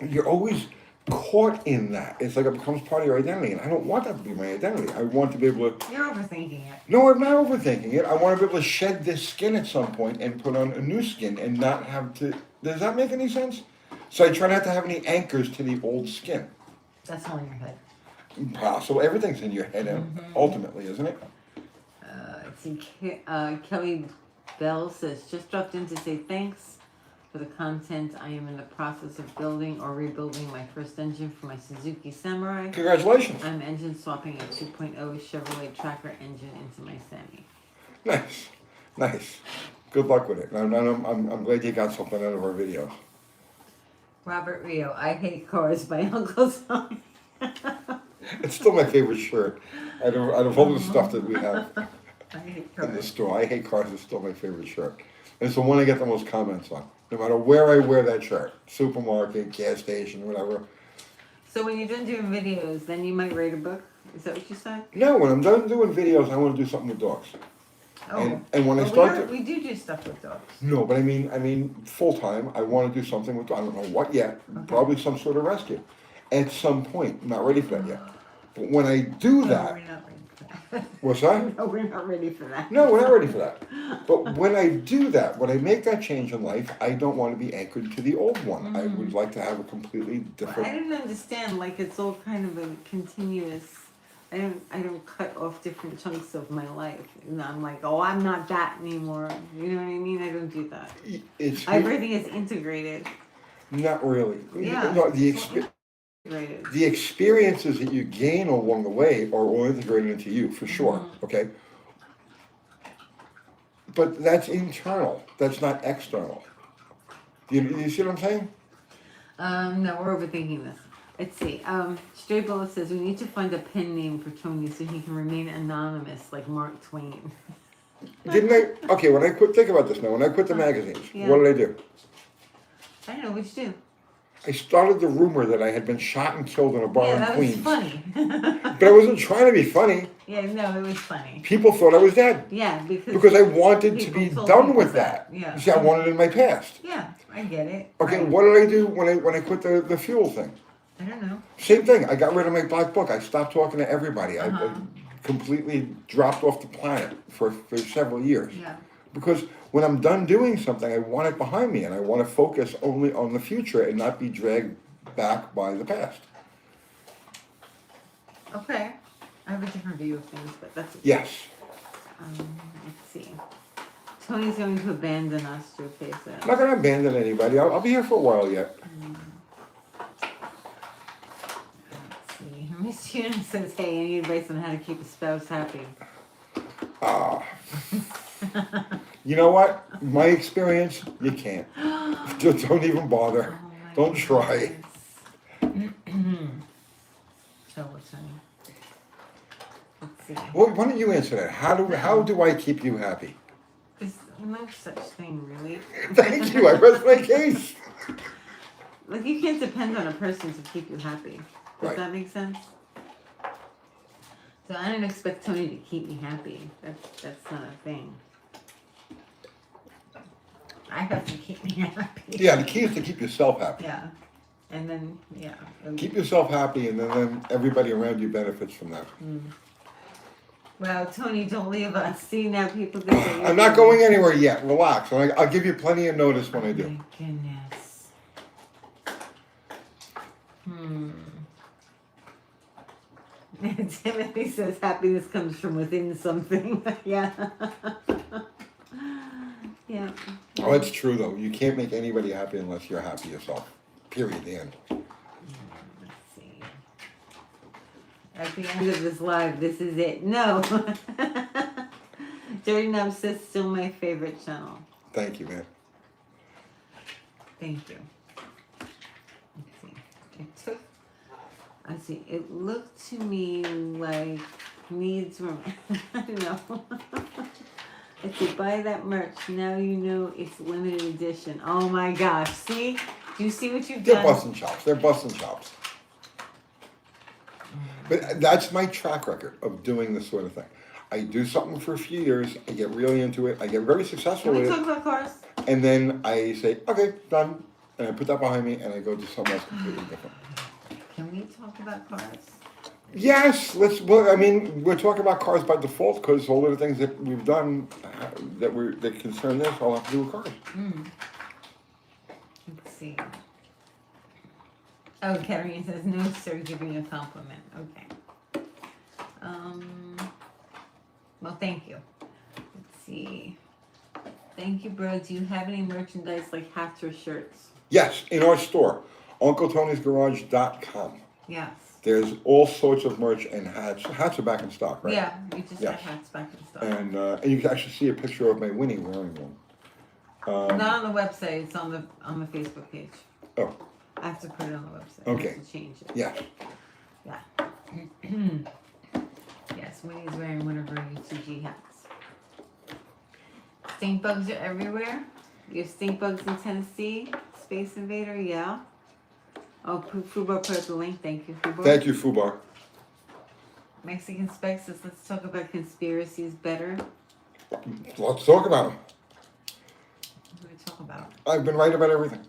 you're always caught in that. It's like it becomes part of your identity, and I don't want that to be my identity. I want to be able to. You're overthinking it. No, I'm not overthinking it. I want to be able to shed this skin at some point and put on a new skin and not have to. Does that make any sense? So I try not to have any anchors to the old skin. That's all in your head. Impossible. Everything's in your head, ultimately, isn't it? Let's see. Kelly Bell says, just dropped in to say thanks for the content. I am in the process of building or rebuilding my first engine for my Suzuki Samurai. Congratulations. I'm engine swapping a 2.0 Chevrolet Tracker engine into my Sammy. Nice, nice. Good luck with it. I'm glad you got something out of our videos. Robert Rio, I hate cars by Uncle Tony. It's still my favorite shirt. Out of all the stuff that we have I hate in the cars. store, I hate cars is still my favorite shirt. And it's the one I get the most comments on. No matter where I wear that shirt, supermarket, gas station, whatever. So when you're done doing videos, then you might write a book? Is that what you said? No, when I'm done doing videos, I want to do something with dogs. Oh. And when I Well, start we do stuff with dogs. No, but I mean full time. I want to do something with. I don't know what yet. Probably some sort of rescue, at some point. I'm not ready for that yet. But when I do No, that, we're not ready for that. what's that? No, we're not ready for that. No, we're not ready for that. But when I do that, when I make that change in life, I don't want to be anchored to the old one. I would like to have a completely I different. don't understand. Like it's all kind of a continuous. I don't cut off different chunks of my life. And I'm like, oh, I'm not that anymore. You know what I mean? I don't do that. It's Everything is integrated. not really. Yeah. No, Integrated. the experiences that you gain along the way are all integrated into you, for sure, okay? But that's internal, that's not external. You see what I'm saying? No, we're overthinking this. Let's see. Stray Bullet says we need to find a pen name for Tony so he can remain anonymous like Mark Twain. Didn't I, okay, when I quit, think about this now, when I quit the magazines, Yeah. what did I do? I don't know, what'd you do? I started the rumor that I had been shot and killed in a bar Yeah, in that Queens. was funny. But I wasn't trying to be funny, Yeah, no, it was funny. people thought I was dead. Yeah, Because I wanted to people be told done people with that. Yeah. You see, I wanted it in my past. Yeah, I get it. Okay, Right. what did I do when I quit the fuel thing? I don't know. Same thing. I got rid of my black book. I stopped talking to everybody. I completely dropped off the planet for several years. Yeah. Because when I'm done doing something, I want it behind me, and I want to focus only on the future and not be dragged back by the past. Okay. I have a different view of things, but that's it. Yes. Let's see. Tony's going to abandon us to face it. I'm not going to abandon anybody. I'll be here for a while yet. Let's see. Miss Tuna says, hey, any advice on how to keep a spouse happy? You know what? My experience, you can't. Just don't even bother. Oh my Don't try. goodness. So what's funny? Let's see. Well, why don't you answer that? How do I keep you happy? There's no such thing, really. Thank you. I rest my case. Like, you can't depend on a person to keep you happy. Does Right. that make sense? So I don't expect Tony to keep me happy. That's not a thing. I have to keep me happy. Yeah, the key is to keep yourself happy. Yeah. And then, yeah. Keep yourself happy, and then everybody around you benefits from that. Wow, Tony, don't leave us. See, now people think that I'm not going anywhere yet. Relax. I'll give you plenty of notice when I do. Oh my goodness. Timothy says happiness comes from within something. Yeah. Yeah. Oh, it's true though. You can't make anybody happy unless you're happy yourself. Period. The end. Let's see. At the end of this live, this is it. No. Dirty Nub says still my favorite channel. Thank you, man. Thank you. Let's see. It looked to me like needs room. I don't know. If you buy that merch, now you know it's limited edition. Oh my gosh. See? Do you see what you've They're done? busting chops. They're busting chops. But that's my track record of doing this sort of thing. I do something for a few years. I get really into it. I get very successful Can we with talk it. about cars? And then I say, okay, done. And I put that behind me and I go do something else completely different. Can we talk about cars? Yes, let's. Well, I mean, we're talking about cars by default because all of the things that we've done that concern this all have to do with cars. Let's see. Oh, Katarina says, no, sir, giving a compliment. Okay. Well, thank you. Let's see. Thank you, bro. Do you have any merchandise like hats or shirts? Yes, in our store, UncleTony'sGarage.com. Yes. There's all sorts of merch and hats. Hats are back in stock, right? Yeah, you just Yes. have hats back in stock. And you can actually see a picture of my Winnie wearing one. Not on the website, it's on the Facebook page. Oh, I have to put it on the website. Okay. I have to change it. yeah. Yeah. Yes, Winnie's wearing one of her UTG hats. Stink bugs are everywhere. You have stink bugs in Tennessee. Space Invader, yeah. Oh, Fubar put up the link. Thank you, Fubar. Thank you, Fubar. Mexican Spec says, let's talk about conspiracies better. Let's talk about them. What do we talk about? I've been right about everything.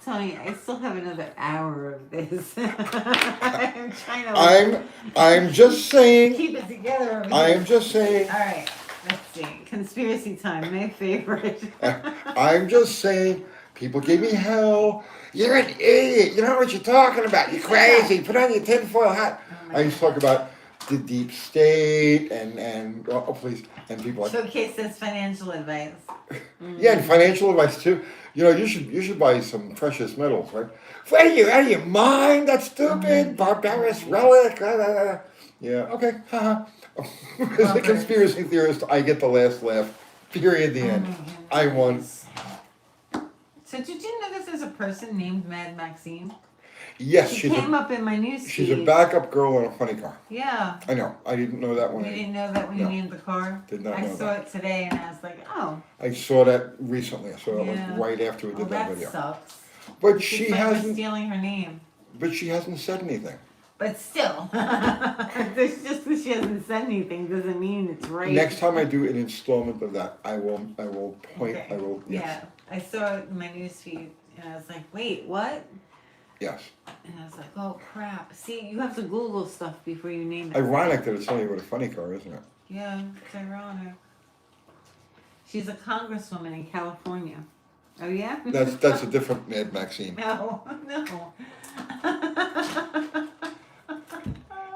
Tony, I still have another hour of this. I'm trying to I'm just saying. keep it together. Over I here. am just saying. All right, let's see. Conspiracy time, my favorite. I'm just saying. People give me hell. You're an idiot. You don't know what you're talking about. You're crazy. Put on your tinfoil hat. I used to talk about the deep state and oh please, and people like. Showcase this financial advice. Yeah, and financial advice too. You know, you should buy some precious metals, right? What are you out of your mind? That's stupid, barbarous relic. Yeah, okay, haha. As a conspiracy theorist, I get the last laugh. Period. The end. I won. So did you know there's a person named Mad Maxine? Yes, She came up in my news she's a feed. backup girl in a funny car. Yeah. I know. I didn't know that one. You didn't know that when you No. named the car? Did not I know saw it today and I was like, oh. I saw that recently. I saw it Yeah. like right after we Well, did that that video. sucks. But It's she like we're hasn't. stealing her name. But she hasn't said anything. But still, there's just because she hasn't said anything doesn't mean it's right. Next time I do an installment of that, I will point. Okay. I will. Yes. Yeah, I saw it in my news feed and I was like, wait, what? Yes. And I was like, oh crap. See, you have to Google stuff before you name it. Ironic that it's only about a funny car, isn't it? Yeah, it's ironic. She's a congresswoman in California. Oh yeah? That's a different Mad Maxine. No.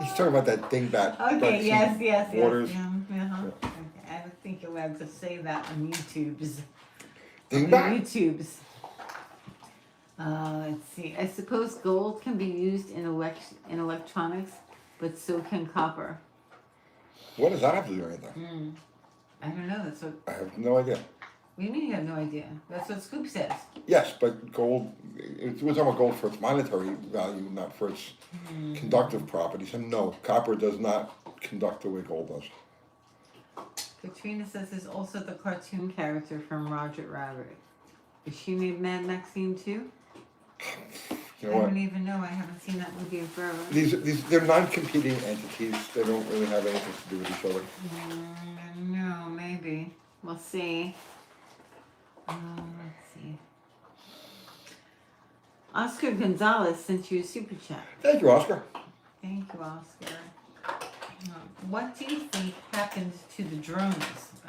He's talking about that dingbat. Okay, yes. Waters. Yeah, Okay, I don't think you're allowed to say that on YouTubes. Dingbat. YouTubes. Let's see. I suppose gold can be used in electronics, but so can copper. What does that have to do with anything? I don't know. That's what. I have no idea. What do you mean you have no idea? That's what Scoop says. Yes, but gold. We're talking about gold for its monetary value, not for its conductive properties. And no, copper does not conduct the way gold does. Katrina says there's also the cartoon character from Roger Rabbit. Is she named Mad Maxine too? You know I what? don't even know. I haven't seen that movie in forever. They're non-competing entities. They don't really have anything to do with each other. No, maybe. We'll see. Let's see. Oscar Gonzalez sent you a super chat. Thank you, Oscar. Thank you, Oscar. What do you think happened to the drones?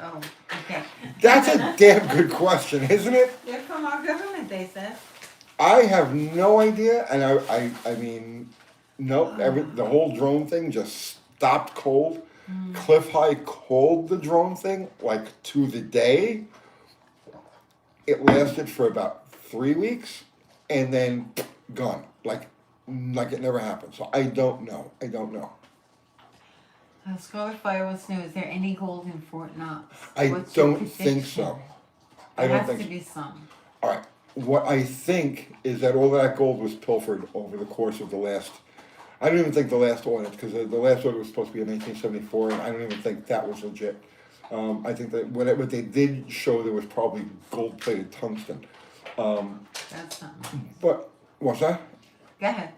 Oh, okay. That's a damn good question, isn't it? They're from our government, they said. I have no idea, and I mean, no, the whole drone thing just stopped cold. Cliff High called the drone thing like to the day. It lasted for about 3 weeks, and then gone, like it never happened. So I don't know. Scholar Fire wants to know, is there any gold in Fort Knox? I What's your don't think so. prediction? I don't There think has so. to be some. All right. What I think is that all that gold was pilfered over the course of the last. I don't even think the last audit, because the last audit was supposed to be in 1974, and I don't even think that was legit. I think that what they did show, there was probably gold-plated tungsten. That's something. But what's that? Go ahead.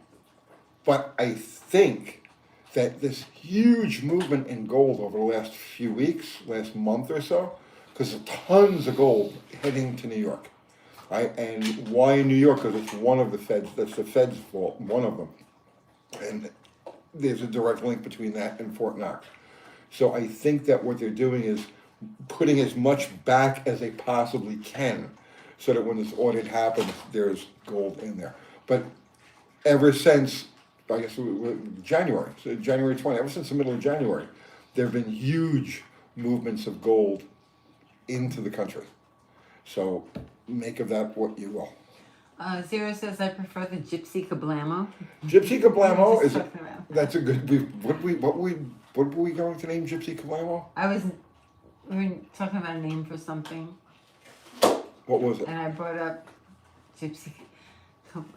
But I think that this huge movement in gold over the last few weeks, last month or so, because tons of gold heading to New York. Right? And why in New York? Because it's one of the feds, that's the feds' fault, one of them. And there's a direct link between that and Fort Knox. So I think that what they're doing is putting as much back as they possibly can, so that when this audit happens, there's gold in there. But ever since, I guess, January, so January 20, ever since the middle of January, there have been huge movements of gold into the country. So make of that what you will. Zero says, I prefer the Gypsy Kablamo. Gypsy Kablamo Just is talking about. that's a good. What were we going to name Gypsy Kablamo? We were talking about a name for something, What was it? and I brought up Gypsy.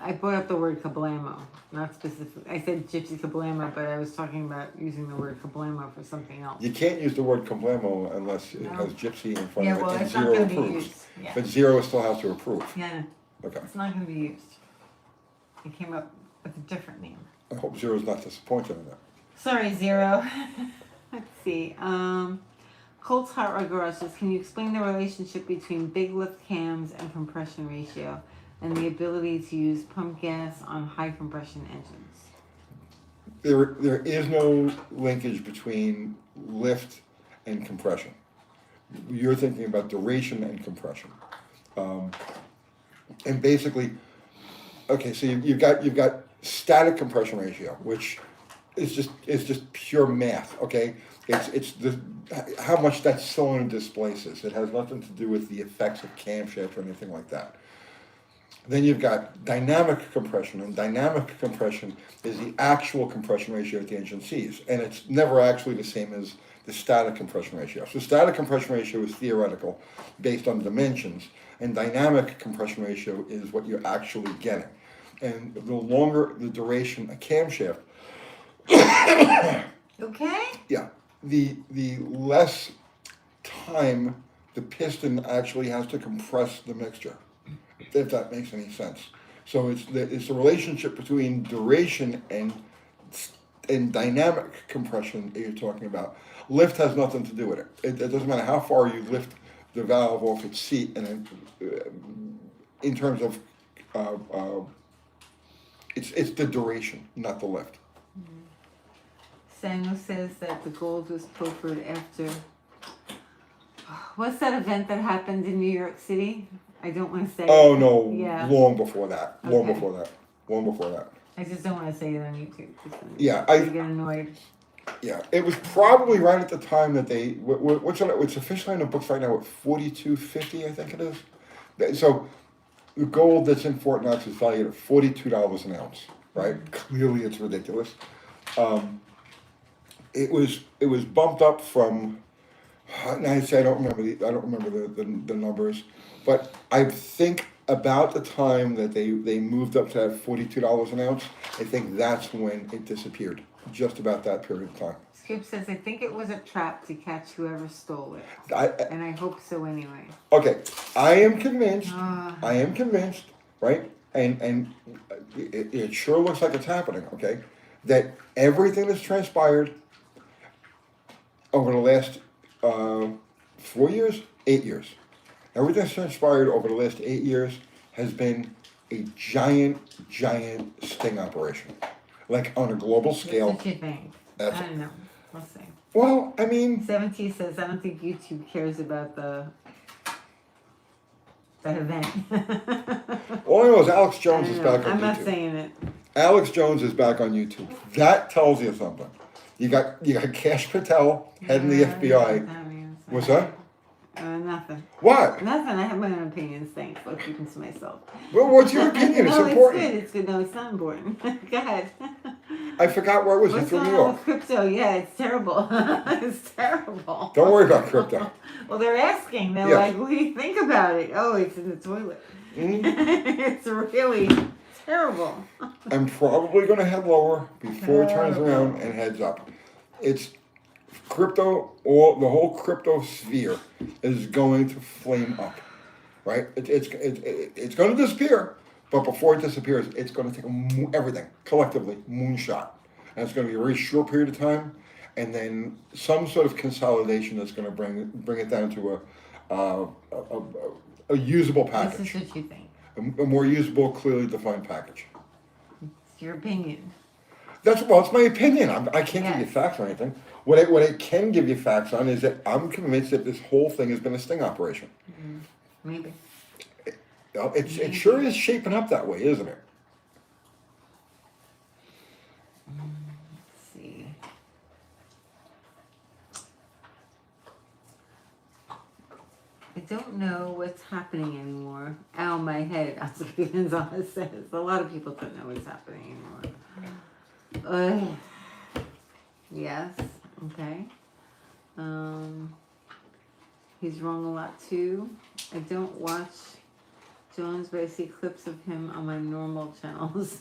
I brought up the word Kablamo, not specific. I said Gypsy Kablamo, but I was talking about using the word Kablamo for something else. You can't use the word Kablamo unless it has Gypsy in front Yeah, of it well, and it's not Zero going to be approves. used. Yeah, But Zero still has to approve. yeah, Okay. it's not going to be used. It came up with a different name. I hope Zero's not disappointed in that. Sorry, Zero. Let's see. Colt's Hot Rod Garage says, can you explain the relationship between big lift cams and compression ratio and the ability to use pump gas on high compression engines? There is no linkage between lift and compression. You're thinking about duration and compression, and basically, okay. So you've got static compression ratio, which is just pure math. Okay, it's the how much that cylinder displaces. It has nothing to do with the effects of camshaft or anything like that. Then you've got dynamic compression, and dynamic compression is the actual compression ratio that the engine sees, and it's never actually the same as the static compression ratio. So static compression ratio is theoretical, based on dimensions, and dynamic compression ratio is what you're actually getting. And the longer the duration of camshaft, Okay. yeah, the less time the piston actually has to compress the mixture, if that makes any sense. So it's the relationship between duration and dynamic compression that you're talking about. Lift has nothing to do with it. It doesn't matter how far you lift the valve off its seat, and in terms of it's the duration, not the lift. Samuel says that the gold was pilfered after. What's that event that happened in New York City? I don't want to say. Oh no, Yeah. long before that. Long Okay. before that. Long before that. I just don't want to say it on YouTube. Yeah, I get annoyed. Yeah, it was probably right at the time that they. What's on it? It's officially in the books right now at $42.50, I think it is. So the gold that's in Fort Knox is valued at $42 an ounce. Right? Clearly, it's ridiculous. It was bumped up from. Now I say I don't remember the numbers, but I think about the time that they moved up to that $42 an ounce. I think that's when it disappeared. Just about that period of time. Skip says, I think it was a trap to catch whoever stole it. And I hope so anyway. Okay, I am convinced. Ah. I am convinced, right? and it sure looks like it's happening, okay? That everything that's transpired over the last 4 years, 8 years, everything that's transpired over the last 8 years has been a giant sting operation, like on a global scale. That's what you think. I don't know. We'll see. Well, I mean, 17 says, I don't think YouTube cares about the event. all I know is Alex Jones is back on I'm YouTube. not saying it. Alex Jones is back on YouTube. That tells you something. You got Kash Patel heading the FBI. What's that? Nothing. What? Nothing. I have my own opinions. Thanks. I'll keep them to myself. Well, what's your opinion? It's no, important. It's good. No, it's not important. Go ahead. I forgot where it was. What's It's from going New on York. with crypto? Yeah, it's terrible. It's terrible. Don't worry about crypto. Well, they're asking. They're Yeah. like, what do you think about it? Oh, it's in the toilet. It's really terrible. I'm probably going to head lower before it turns around and heads up. It's crypto, the whole crypto sphere is going to flame up, right? It's going to disappear, but before it disappears, it's going to take everything collectively moonshot, and it's going to be a very short period of time, and then some sort of consolidation that's going to bring it down to a usable package. This is what you think. A more usable, clearly defined package. It's your opinion. It's my opinion. I can't give you Yes. facts or anything. What I can give you facts on is that I'm convinced that this whole thing has been a sting operation. Maybe. It sure is shaping up that way, isn't it? Let's see. I don't know what's happening anymore. Ow, my head. Gonzalez says. A lot of people don't know what's happening anymore. Yes. Okay. He's wrong a lot too. I don't watch Jones, but I see clips of him on my normal channels.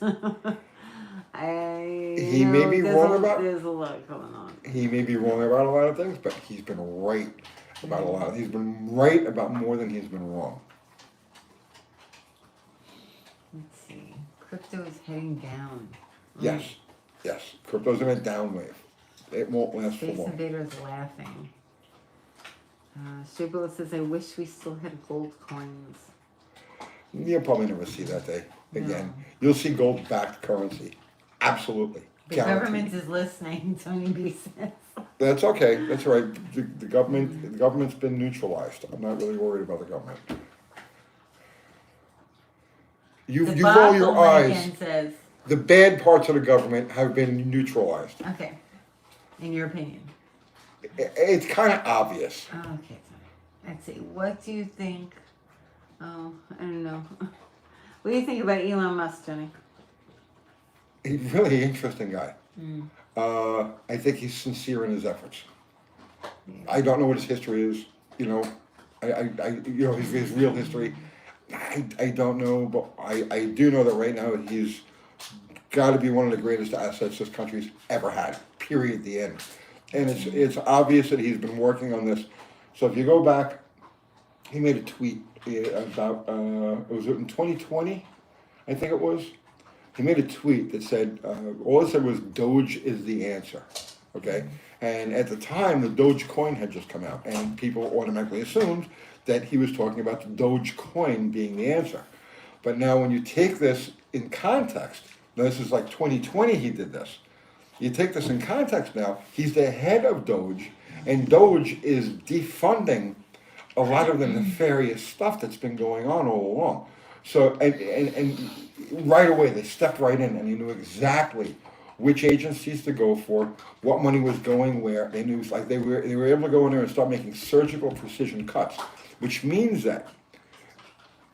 He may be wrong about. There's a lot going on. He may be wrong about a lot of things, but he's been right about a lot. He's been right about more than he's been wrong. Let's see. Crypto is heading down. Yes. Crypto's in a down wave. It won't last for Space long. Invader is laughing. Stribble says, I wish we still had gold coins. You'll probably never see that day again. No. You'll see gold-backed currency. Absolutely. The Guaranteed. government is listening, Tony B says. That's okay. That's all right. The government's been neutralized. I'm not really worried about the government. You roll your eyes. Says, The bad parts of the government have been neutralized. okay. In your opinion. It's kind of obvious. Okay. Let's see. What do you think? Oh, I don't know. What do you think about Elon Musk, Johnny? He's a really interesting guy. I think he's sincere in his efforts. Yeah. I don't know what his history is. His real history. I don't know, but I do know that right now he's got to be one of the greatest assets this country's ever had. Period. The end. And it's obvious that he's been working on this. So if you go back, he made a tweet about it was in 2020, I think it was. He made a tweet that said all it said was DOGE is the answer. Okay, and at the time the Doge coin had just come out, and people automatically assumed that he was talking about the Doge coin being the answer. But now when you take this in context, now this is like 2020 he did this. You take this in context now, he's the head of DOGE, and DOGE is defunding a lot of the nefarious stuff that's been going on all along. So, and right away they stepped right in and they knew exactly which agencies to go for, what money was going where. They knew, like they were able to go in there and start making surgical precision cuts, which means that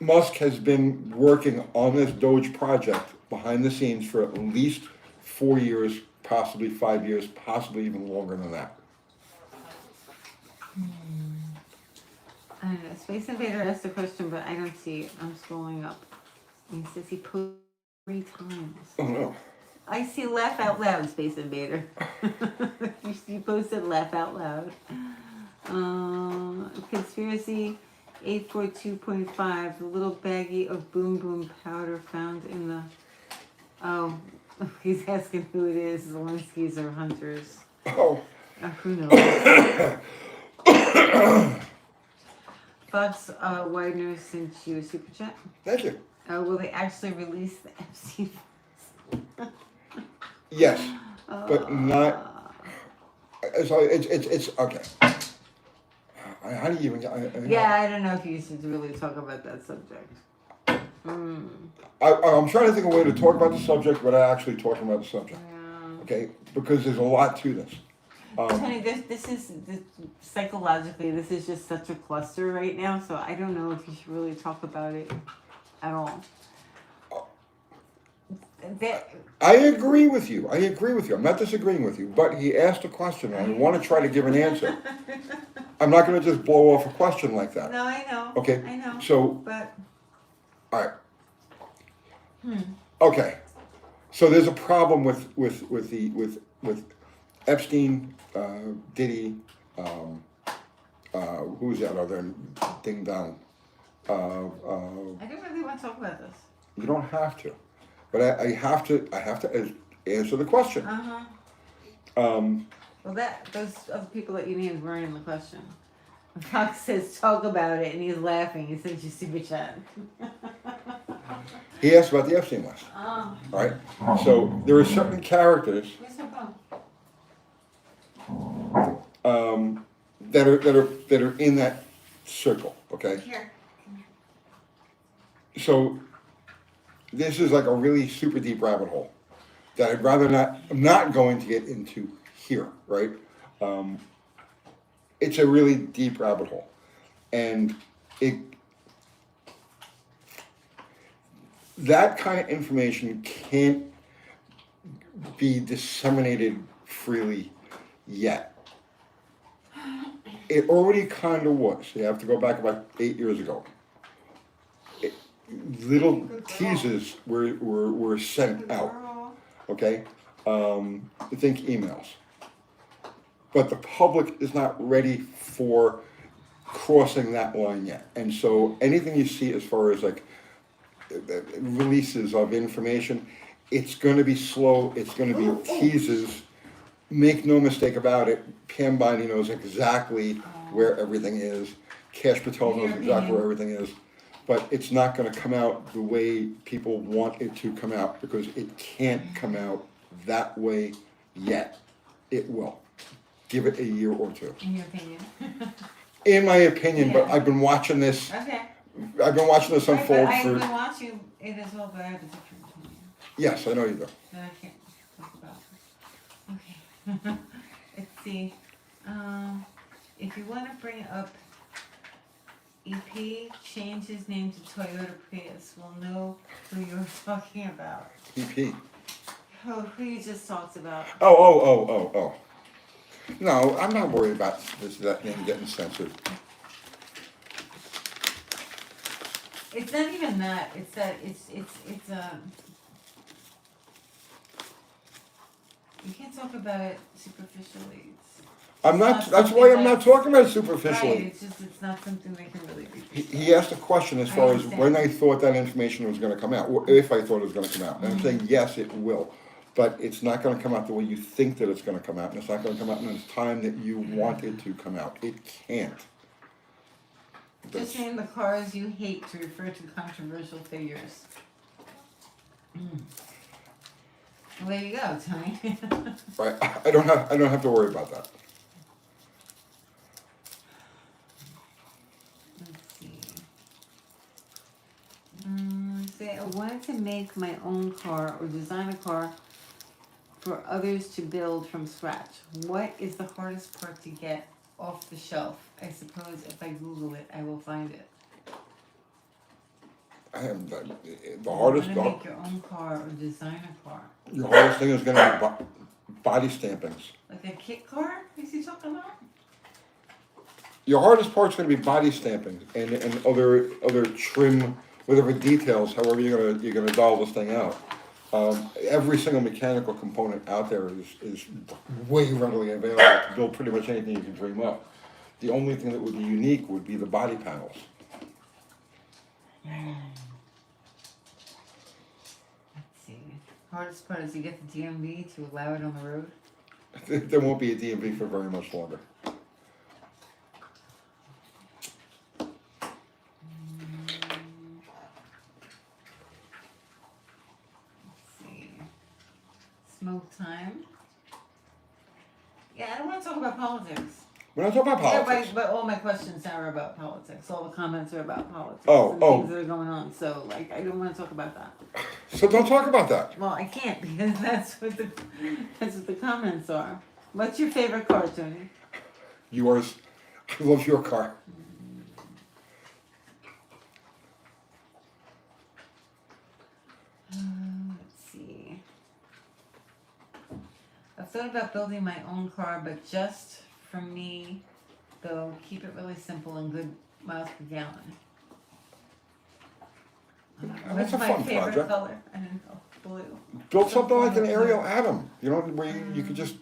Musk has been working on this DOGE project behind the scenes for at least 4 years, possibly 5 years, possibly even longer than that. I don't know. Space Invader asked a question, but I don't see it. I'm scrolling up. He says he posted 3 times. Oh no. I see laugh out loud, Space Invader. You posted laugh out loud. Conspiracy. 842.5, the little baggie of boom boom powder found in the. Oh, he's asking who it is. Zelensky's or Hunters. Oh, Who knows? Fox Widener sent you a super chat. thank you. Will they actually release the Epstein? Yes, but not. So it's okay. How do you even? Yeah, I don't know if you should really talk about that subject. I'm trying to think of a way to talk about the subject without actually talking about the subject. Yeah. Okay, because there's a lot to this. Tony, this is psychologically, this is just such a cluster right now. So I don't know if you should really talk about it at all. I agree with you. I'm not disagreeing with you, but he asked a question, and I want to try to give an answer. I'm not going to just blow off a question like that. No, I know. Okay. I know. So. But. All right. Okay. So there's a problem with Epstein, Diddy, who's that other ding dong? I don't really want to talk about this. You don't have to, but I have to answer the question. Well, those other people that you named weren't in the question. Fox says talk about it, and he's laughing. He sent you super chat. He asked about the Epstein list. Oh. Right? So there are certain characters Where's her phone? that are in that circle. Okay. Here. So this is like a really super deep rabbit hole that I'd rather I'm not going to get into here. Right? It's a really deep rabbit hole, and that kind of information can't be disseminated freely yet. It already kind of was. You have to go back about 8 years ago. Little teases were sent out. Okay, think emails. But the public is not ready for crossing that line yet. And so anything you see as far as like releases of information, it's going to be slow, it's going to be teases. Make no mistake about it, Pam Bondi knows exactly where everything is. Cash Patel knows exactly where everything is. But it's not going to come out the way people want it to come out, because it can't come out that way yet. It will. Give it a year or two. In your opinion? In my opinion, but I've been watching this. Okay. I've been watching this unfold I've for. been watching it as well, but I have a different opinion Yes, I know you do. that I can't talk about. Okay. Let's see. If you want to bring up EP, change his name to Toyota Prius. We'll know who you're talking about. EP. Who you just talked about. Oh. No, I'm not worried about that name getting censored. It's not even that. It's that it's you can't talk about it superficially. I'm not. That's why I'm not talking about it superficially. Right. It's not something that can really be. He asked a question as far as when I thought that information was going to come out, or if I thought it was going to come out. And I'm saying yes, it will, but it's not going to come out the way you think that it's going to come out, and it's not going to come out in the time that you want it to come out. It can't. Just name the cars you hate to refer to controversial figures. Well, there you go, Tony. Right. I don't have to worry about that. Say, I wanted to make my own car or design a car for others to build from scratch. What is the hardest part to get off the shelf? I suppose if I Google it, I will find it. I am the hardest. You want to make your own car or design a car. Your hardest thing is going to be body stampings. Like a kit car? Is he talking about? Your hardest part's going to be body stamping and other trim, whatever details, however you're gonna doll this thing out. Every single mechanical component out there is way readily available to build pretty much anything you can dream up. The only thing that would be unique would be the body panels. Let's see. Hardest part is you get the DMV to allow it on the road. There won't be a DMV for very much longer. Smoke time. Yeah, I don't want to talk about politics. We're not talking about politics. Yeah, but all my questions now are about politics. All the comments are about politics and Oh. things that are going on. So, like, I don't want to talk about that. So don't talk about that. Well, I can't because that's what the comments are. What's your favorite car, Tony? Yours. I love your car. Let's see. I've thought about building my own car, but just for me, though, keep it really simple and good miles per gallon. That's What's a my fun favorite project. color? I don't know. Blue. Build something like an blue. aerial atom. You know, where you could just,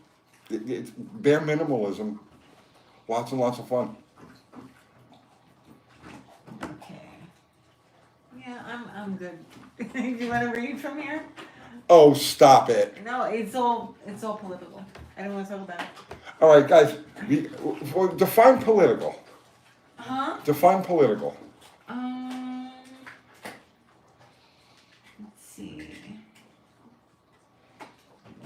it's bare minimalism. Lots and lots of fun. Okay. Yeah, I'm good. Do you want to read from here? Oh, stop it. No, it's all political. I don't want to talk about it. All right, guys, define political. Huh? Define political. Let's see.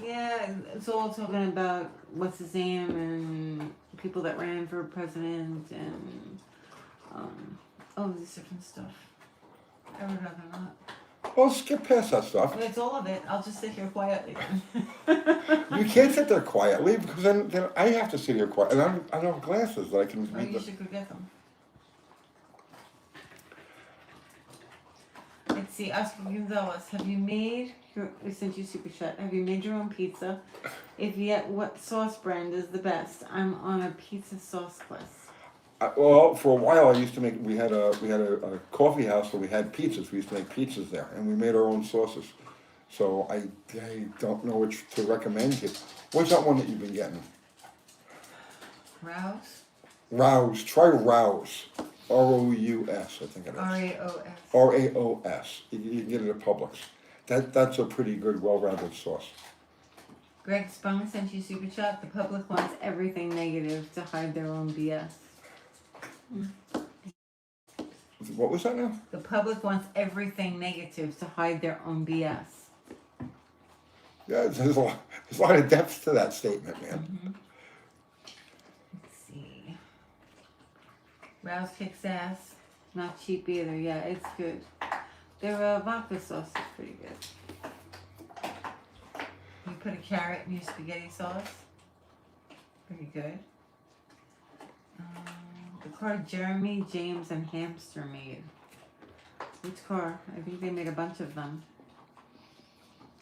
Yeah, it's all talking about what's his name and people that ran for president and all this different stuff. I would rather not. Well, skip past that stuff. It's all of it. I'll just sit here quietly. You can't sit there quietly because then I have to sit here quiet. And I don't have glasses that I can Oh, read you the... should go get them. Let's see, Oscar Gonzalez, have you made we sent you super chat. Have you made your own pizza? If yet, what sauce brand is the best? I'm on a pizza sauce quest. Well, for a while I used to make. We had a coffee house where we had pizzas. We used to make pizzas there, and we made our own sauces. So I don't know which to recommend you. What's that one that you've been getting? Rouse? Rouse. Try Rouse. R-O-U-S, I think it is. R-A-O-S. R-A-O-S. You can get it at Publix. That's a pretty good, well-rounded sauce. Greg Spung sent you super chat. The public wants everything negative to hide their own BS. What was that now? The public wants everything negative to hide their own BS. Yeah, there's a lot of depth to that statement, man. Mm-hmm. Let's see. Rouse kicks ass. Not cheap either. Yeah, it's good. Their vodka sauce is pretty good. You put a carrot in your spaghetti sauce. Pretty good. The car Jeremy, James, and Hamster made. Which car? I think they made a bunch of them.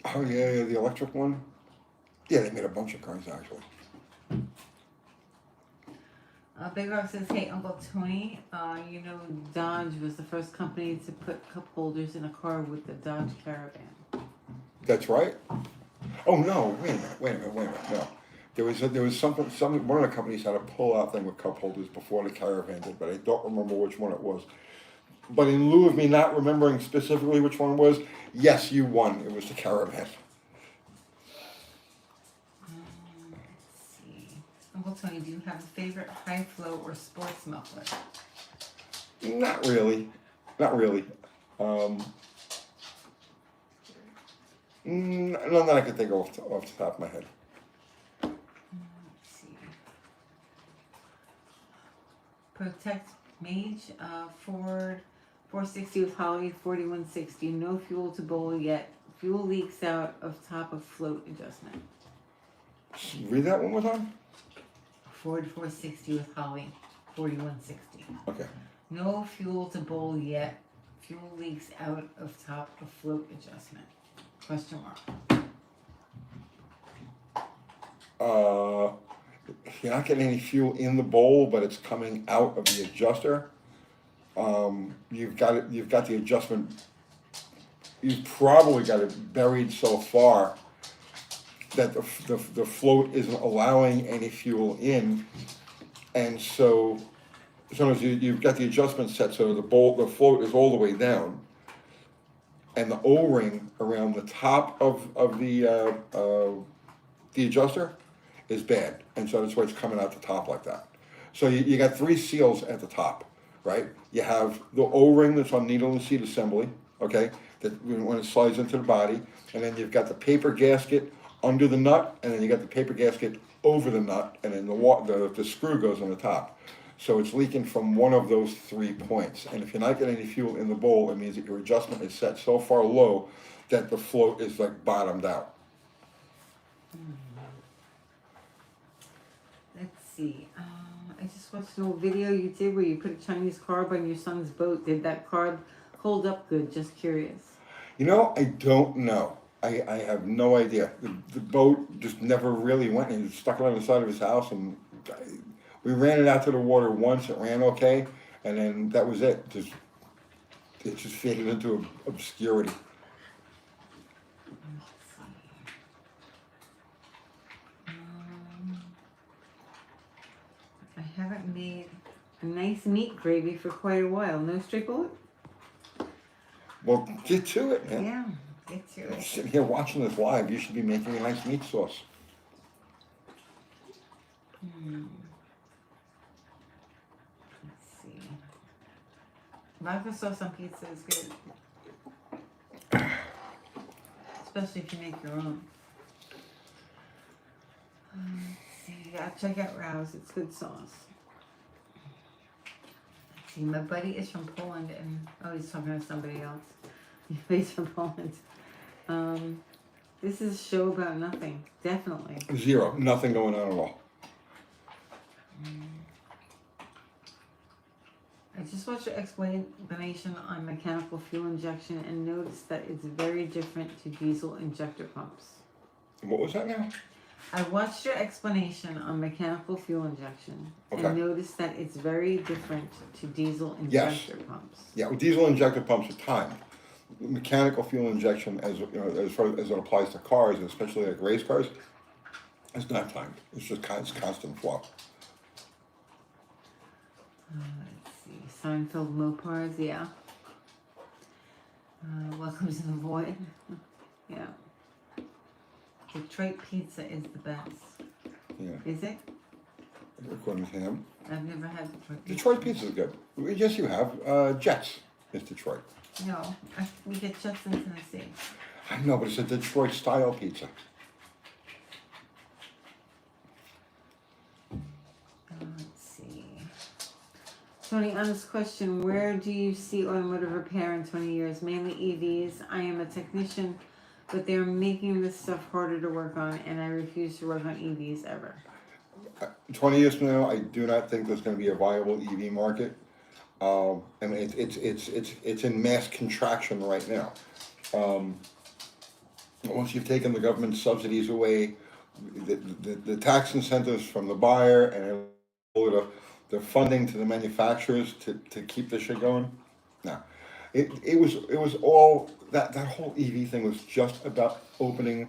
Oh, yeah, the electric one? Yeah, they made a bunch of cars, actually. Big Rock says, hey, Uncle Tony, you know Dodge was the first company to put cup holders in a car with the Dodge Caravan. That's right? Oh, no, wait a minute, no. There was something, one of the companies had a pull-out thing with cup holders before the Caravan did, but I don't remember which one it was. But in lieu of me not remembering specifically which one it was, yes, you won. It was the Caravan. Let's see. Uncle Tony, do you have a favorite high flow or sports muffler? Not really. None that I can think of off the top of my head. Let's see. Protect Mage, Ford 460 with Holley 4160. No fuel to bowl yet. Fuel leaks out of top of float adjustment. Read that one more time? Ford 460 with Holley 4160. Okay. No fuel to bowl yet. Fuel leaks out of top of float adjustment. Question mark. You're not getting any fuel in the bowl, but it's coming out of the adjuster. You've got the adjustment. You've probably got it buried so far that the float isn't allowing any fuel in, and so So as you've got the adjustment set so the float is all the way down, and the O-ring around the top of the adjuster is bad, and so that's why it's coming out the top like that. So you got three seals at the top, right? You have the O-ring that's on needle and seat assembly, okay, that when it slides into the body, and then you've got the paper gasket under the nut, and then you got the paper gasket over the nut, and then the screw goes on the top. So it's leaking from one of those 3 points, and if you're not getting any fuel in the bowl, it means that your adjustment is set so far low that the float is like bottomed out. Let's see. I just watched an old video you did where you put a Chinese carb on your son's boat. Did that carb hold up good? Just curious. You know, I don't know. I have no idea. The boat just never really went, and he stuck it on the side of his house, and we ran it out to the water once. It ran okay, and then that was it. It just faded into obscurity. I haven't made a nice meat gravy for quite a while. No straight bullet? Well, get to it, man. Yeah, get to it. Sitting here watching this live, you should be making a nice meat sauce. Let's see. Vodka sauce on pizza is good. Especially if you make your own. Let's see. Yeah, check out Rouse. It's good sauce. Let's see. My buddy is from Poland, and he's talking to somebody else. He's from Poland. This is a show about nothing. Definitely. Zero. Nothing going on at all. I just watched your explanation on mechanical fuel injection and noticed that it's very different to diesel injector pumps. What was that now? I watched your explanation on mechanical fuel injection Okay. and noticed that it's very different to diesel injector pumps. Yeah, well, diesel injector pumps are timed. Mechanical fuel injection, as you know, as far as it applies to cars, especially like race cars, it's not timed. It's just constant flow. Let's see. Seinfeld Mopars, yeah. Welcome to the Void. Yeah. Detroit pizza is the best. Yeah, Is it? according to him. I've never had Detroit pizza. Detroit pizza is good. Yes, you have. Jets is Detroit. No, we get Jets in Tennessee. I know, but it's a Detroit style pizza. Let's see. Tony, honest question, where do you see automotive repair in 20 years? Mainly EVs. I am a technician, but they're making this stuff harder to work on, and I refuse to work on EVs ever. 20 years from now, I do not think there's going to be a viable EV market. I mean, it's in mass contraction right now. Once you've taken the government subsidies away, the tax incentives from the buyer and the funding to the manufacturers to keep this shit going, no. It was all that whole EV thing was just about opening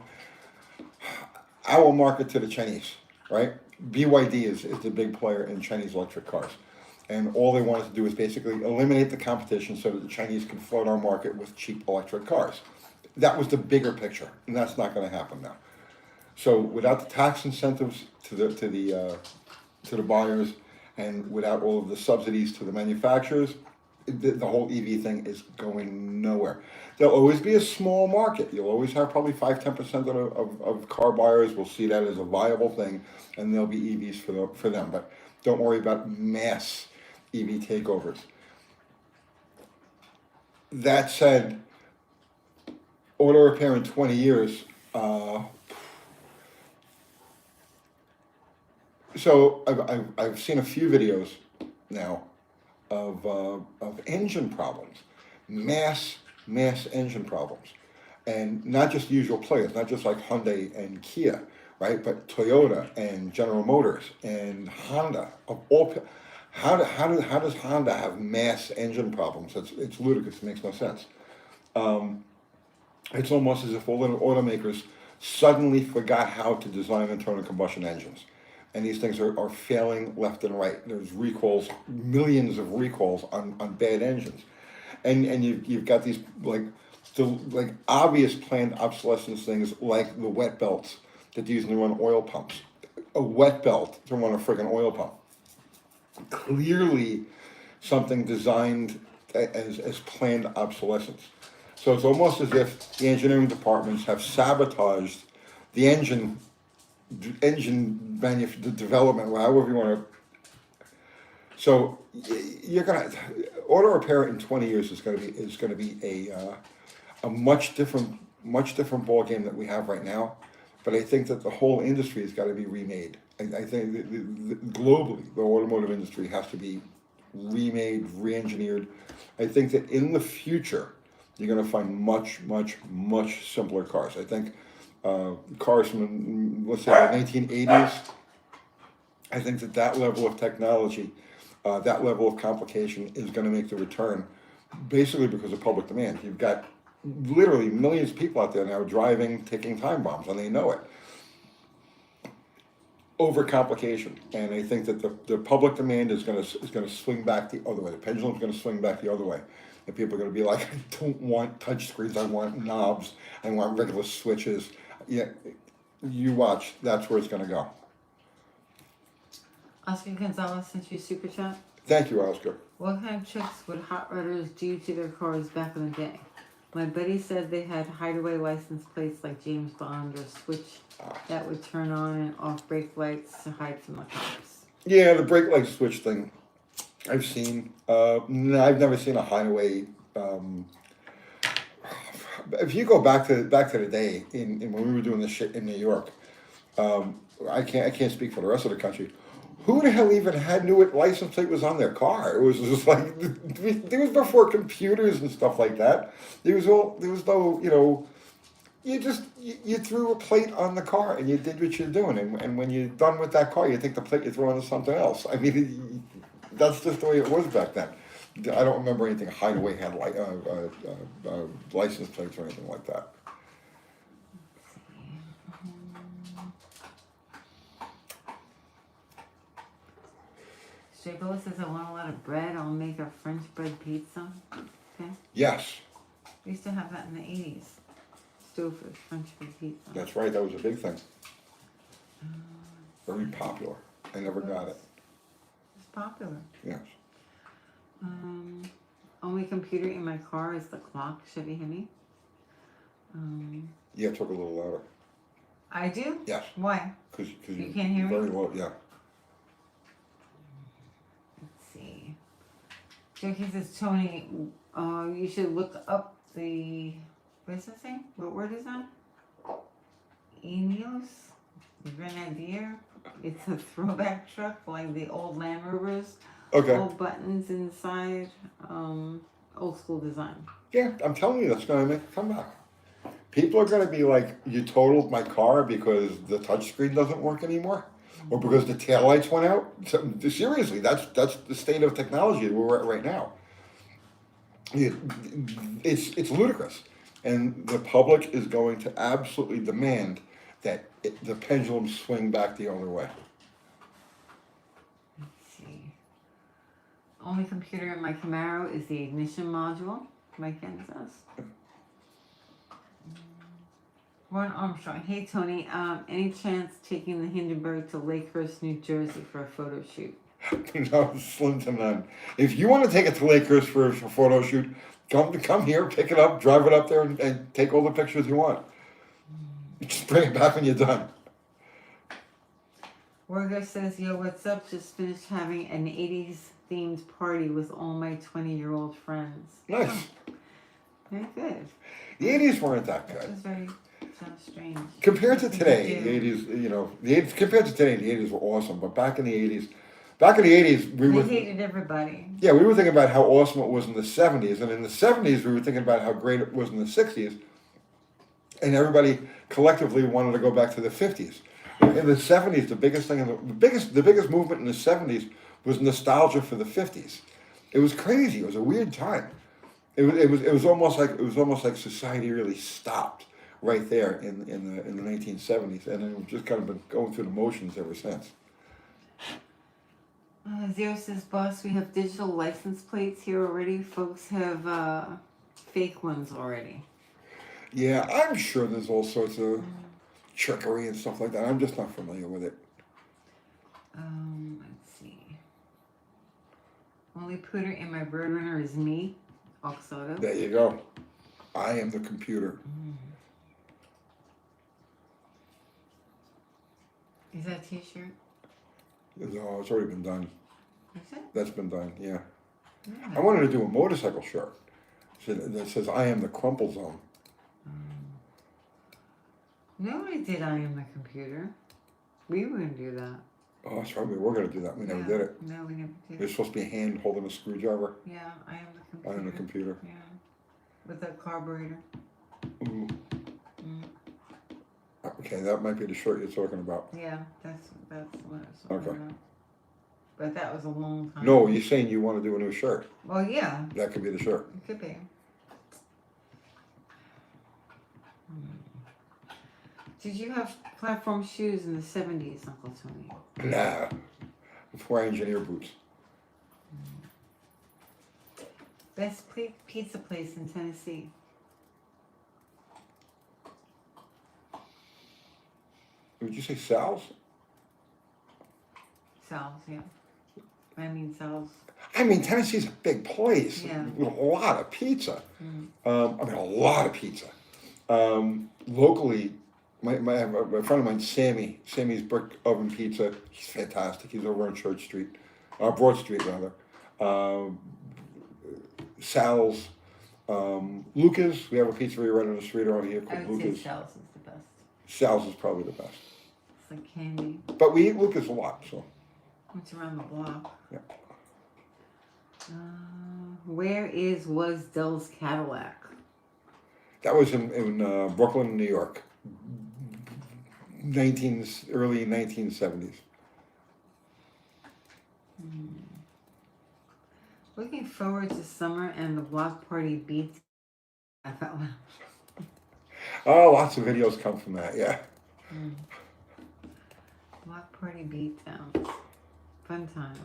our market to the Chinese, right? BYD is the big player in Chinese electric cars. And all they wanted to do is basically eliminate the competition so that the Chinese could flood our market with cheap electric cars. That was the bigger picture, and that's not going to happen now. So without the tax incentives to the buyers, and without all of the subsidies to the manufacturers, the whole EV thing is going nowhere. There'll always be a small market. You'll always have probably 5-10% of car buyers will see that as a viable thing, and there'll be EVs for them. But don't worry about mass EV takeovers. That said, auto repair in 20 years. So I've seen a few videos now of engine problems, mass engine problems, and not just usual players, not just like Hyundai and Kia, right? But Toyota and General Motors and Honda. Of all, how does Honda have mass engine problems? It's ludicrous. It makes no sense. It's almost as if all the automakers suddenly forgot how to design internal combustion engines. and these things are failing left and right. There's recalls, millions of recalls on bad engines, and you've got these like obvious planned obsolescence things like the wet belts that they use to run oil pumps. A wet belt to run a friggin' oil pump. Clearly something designed as planned obsolescence. So it's almost as if the engineering departments have sabotaged the the development, however you want to. So you're gonna auto repair in 20 years is gonna be a much different ball game that we have right now. But I think that the whole industry has got to be remade. I think globally, the automotive industry has to be remade, re-engineered. I think that in the future, you're going to find much simpler cars. I think cars from, let's say, the 1980s, I think that level of technology, that level of complication is going to make the return, basically because of public demand. You've got literally millions of people out there now driving, taking time bombs, and they know it. Overcomplication, and I think that the public demand is going to swing back the other way. The pendulum's going to swing back the other way, and people are going to be like, I don't want touch screens. I want knobs. I want regular switches. Yeah, you watch. That's where it's going to go. Oscar Gonzalez sent you a super chat. Thank you, Oscar. What kind of tricks would hot rodders do to their cars back in the day? My buddy said they had hideaway license plates like James Bond, or switch that would turn on and off brake lights to hide from the cops. Yeah, the brake light switch thing, I've seen. No, I've never seen a hideaway. If you go back to the day in when we were doing this shit in New York, I can't speak for the rest of the country. Who the hell even knew what license plate was on their car? It was just like, it was before computers and stuff like that. There was no, you threw a plate on the car and you did what you're doing. And when you're done with that car, you take the plate, you throw it into something else. I mean, that's just the way it was back then. I don't remember anything hideaway had license plates or anything like that. Stragola says, I want a lot of bread. I'll make a French bread pizza. Okay. Yes. We used to have that in the 80s. Stouffer's French bread pizza. That's right. That was a big thing. Very popular. I never got it. It's popular. Yes. Only computer in my car is the clock. Should he hit me? Yeah, talk a little louder. I do? Yes. Why? Because you can't hear me? Very low, yeah. Jackie says, Tony, you should look up the, what is that saying? What word is that? Eneos Grenadier. It's a throwback truck like the old Land Rovers. Okay. Old buttons inside, old school design. Yeah, I'm telling you, that's going to make a comeback. People are going to be like, you totaled my car because the touchscreen doesn't work anymore? Or because the taillights went out? Seriously, that's the state of technology that we're at right now. It's ludicrous. And the public is going to absolutely demand that the pendulum swing back the other way. Let's see. Only computer in my Camaro is the ignition module. Mike N says. Ron Armstrong. Hey, Tony. Any chance taking the Hindenburg to Lakehurst, New Jersey for a photo shoot? No, slim to none. If you want to take it to Lakehurst for a photo shoot, come here, pick it up, drive it up there, and take all the pictures you want. Just bring it back when you're done. Wargo says, yo, what's up? Just finished having an 80s themed party with all my 20-year-old friends. Nice. Oh, very good. The 80s weren't that good. That was very strange. Compared to today, the 80s, compared to today, the 80s were awesome. But back in the 80s, we hated everybody. Yeah, we were thinking about how awesome it was in the 70s. And in the 70s, we were thinking about how great it was in the 60s. And everybody collectively wanted to go back to the 50s. In the 70s, the biggest thing, the biggest movement in the 70s was nostalgia for the 50s. It was crazy. It was a weird time. It was almost like society really stopped right there in the 1970s, and then we've just kind of been going through the motions ever since. Zero says, boss, we have digital license plates here already. Folks have fake ones already. Yeah, I'm sure there's all sorts of trickery and stuff like that. I'm just not familiar with it. Let's see. Only pooter in my Roadrunner is me, Oxauto. There you go. I am the computer. Is that a t-shirt? No, it's already been done. Is it? That's been done, yeah. Yeah. I wanted to do a motorcycle shirt that says, I am the crumple zone. Nobody did I am the computer. We were going to do that. Oh, that's right, we were going to do that. We never did it. No, we never did. There's supposed to be a hand holding a screwdriver. Yeah, I am the computer. I am the computer. Yeah. With a carburetor. Ooh. Okay, that might be the shirt you're talking about. Yeah, that's what I was talking Okay. about. But that was a long time No, ago. you're saying you want to do a new shirt. Well, yeah, That could be the shirt. it could be. Did you have platform shoes in the 70s, Uncle Tony? Nah. Before I engineer boots. Best pizza place in Tennessee? Would you say Sal's? Sal's, yeah. I mean Sal's. I mean, Tennessee's a big place Yeah. with a lot of pizza. I mean, a lot of pizza. Locally, my friend of mine, Sammy's Brick Oven Pizza, he's fantastic. He's over on Church Street, Broad Street rather. Sal's, Luca's, we have a pizzeria right on the street around here I called would say Luca's. Sal's is the best. Sal's is probably the best. It's like candy. But we eat Luca's a lot, so. It's around the block. Yeah. Where was Dell's Cadillac? That was in Brooklyn, New York. Early 1970s. Looking forward to summer and the block party beats. Oh, lots of videos come from that, yeah. Block party beatdowns. Fun times.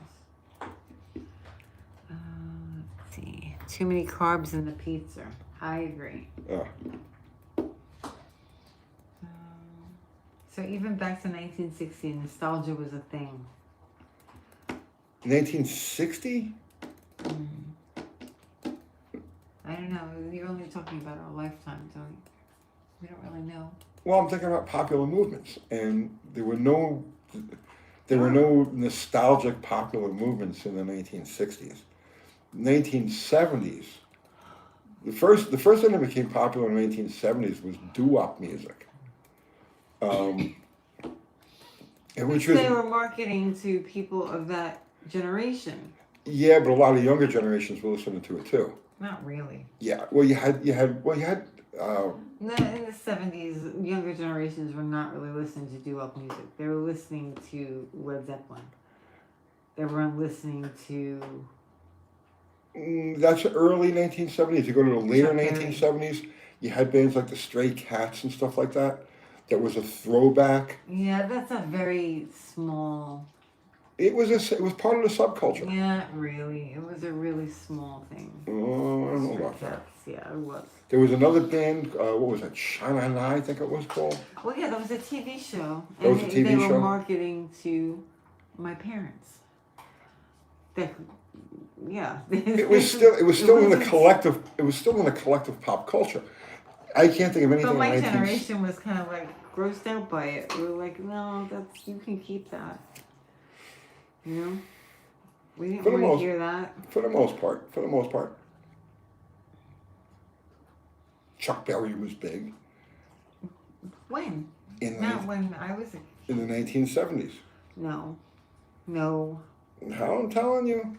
Let's see. Too many carbs in the pizza. I agree. Yeah. So even back to 1960, nostalgia was a thing. 1960? I don't know. You're only talking about our lifetime, don't you? We don't really know. Well, I'm thinking about popular movements, and there were no nostalgic popular movements in the 1960s. 1970s. The first thing that became popular in the 1970s was doo-wop music. Which was, they were marketing to people of that generation. Yeah, but a lot of younger generations were listening to it too. Not really. Yeah, well, you had. No, in the 70s, younger generations were not really listening to doo-wop music. They were listening to Led Zeppelin. They weren't listening to... That's early 1970s. You go to the later Chuck Berry. 1970s, you had bands like the Stray Cats and stuff like that. That was a throwback. Yeah, that's a very small... It was part of the subculture. Yeah, really. It was a really small thing. Oh, I don't know about that. Cats, yeah, it was. There was another band, what was it? Shine I think it was called. Well, yeah, that was a TV show. That was a TV they show? were marketing to my parents. Yeah. It was still in the collective pop culture. I can't think of anything. But my in generation was kind of like grossed out by it. We were like, no, you can keep that. You know, we didn't want to hear that. For the most part. Chuck Berry was big. When? Not when I was a kid. In the 1970s. No. How I'm telling you.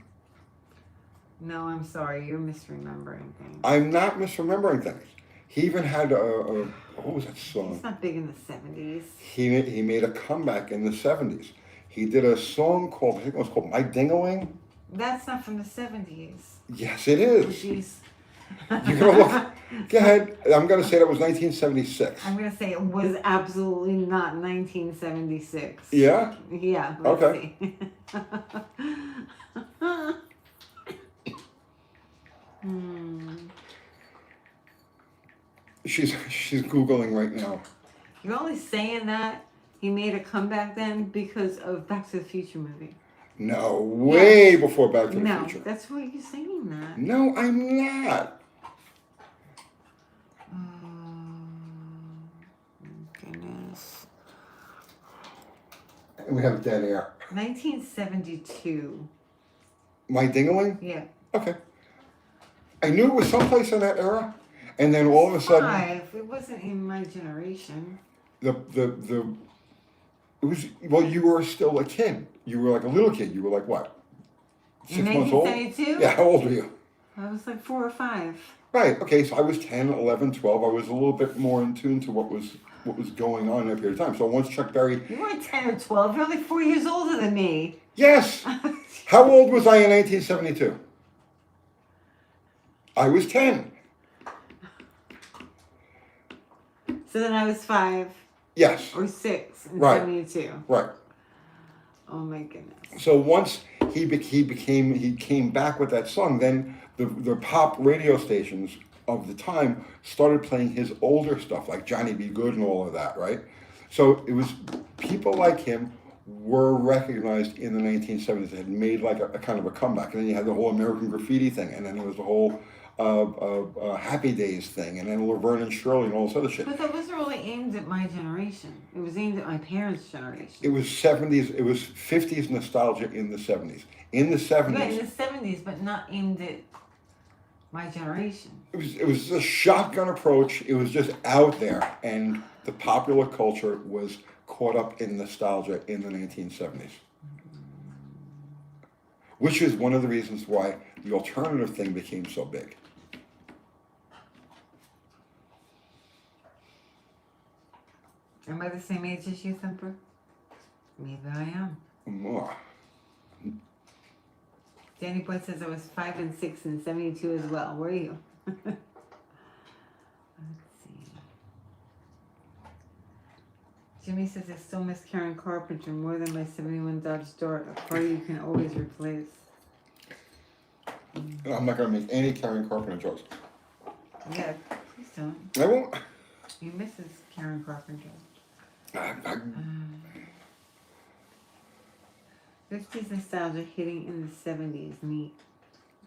No, I'm sorry. You're misremembering things. I'm not misremembering things. He even had what was that song? He's not big in the 70s. He made a comeback in the 70s. He did a song I think it was called My Ding-a-Ling. That's not from the 70s. Yes, it is. Jeez. You're gonna look. Go ahead. I'm gonna say that was 1976. I'm gonna say it was absolutely not 1976. Yeah. Yeah. Let's Okay. see. She's googling right now. You're only saying that he made a comeback then because of Back to the Future movie. No, way before Back to the No, Future. that's why you're saying that. No, I'm not. Goodness. And we have dead air. 1972. My dingling? Yeah. Okay. I knew it was someplace in that era, and then all of a sudden, 5. It wasn't in my generation. it was, well, you were still a kid. You were like a little kid. You were like what? 6 months old? 1972? Yeah, how old were you? I was like 4 or 5. Right, okay, so I was 10, 11, 12. I was a little bit more in tune to what was going on in that period of time. So once Chuck Berry... You weren't 10 or 12. You're only 4 years older than me. Yes! How old was I in 1972? I was 10. So then I was 5 Yes. or 6 in Right. 72. Right. Oh my goodness. So once he came back with that song, then the pop radio stations of the time started playing his older stuff, like Johnny B. Good and all of that, right? So it was people like him were recognized in the 1970s. They had made like a kind of a comeback. And then you had the whole American Graffiti thing, and then there was the whole Happy Days thing, and then Laverne and Shirley and all this other shit. But that wasn't really aimed at my generation. It was aimed at my parents' generation. It was 70s, it was 50s nostalgia in the 70s. In the 70s. Yeah, in the 70s, but not aimed at my generation. It was a shotgun approach. It was just out there, and the popular culture was caught up in nostalgia in the 1970s. Which is one of the reasons why the alternative thing became so big. Am I the same age as you, Thumper? Maybe I am. More. Danny Boy says I was 5 and 6 in 72 as well. Where are you? Let's see. Jimmy says I still miss Karen Carpenter more than my 71 Dodge Dart, a car you can always replace. I'm not going to make any Karen Carpenter jokes. Yeah, please don't. I won't. He misses Karen Carpenter. 50s nostalgia hitting in the 70s. Neat.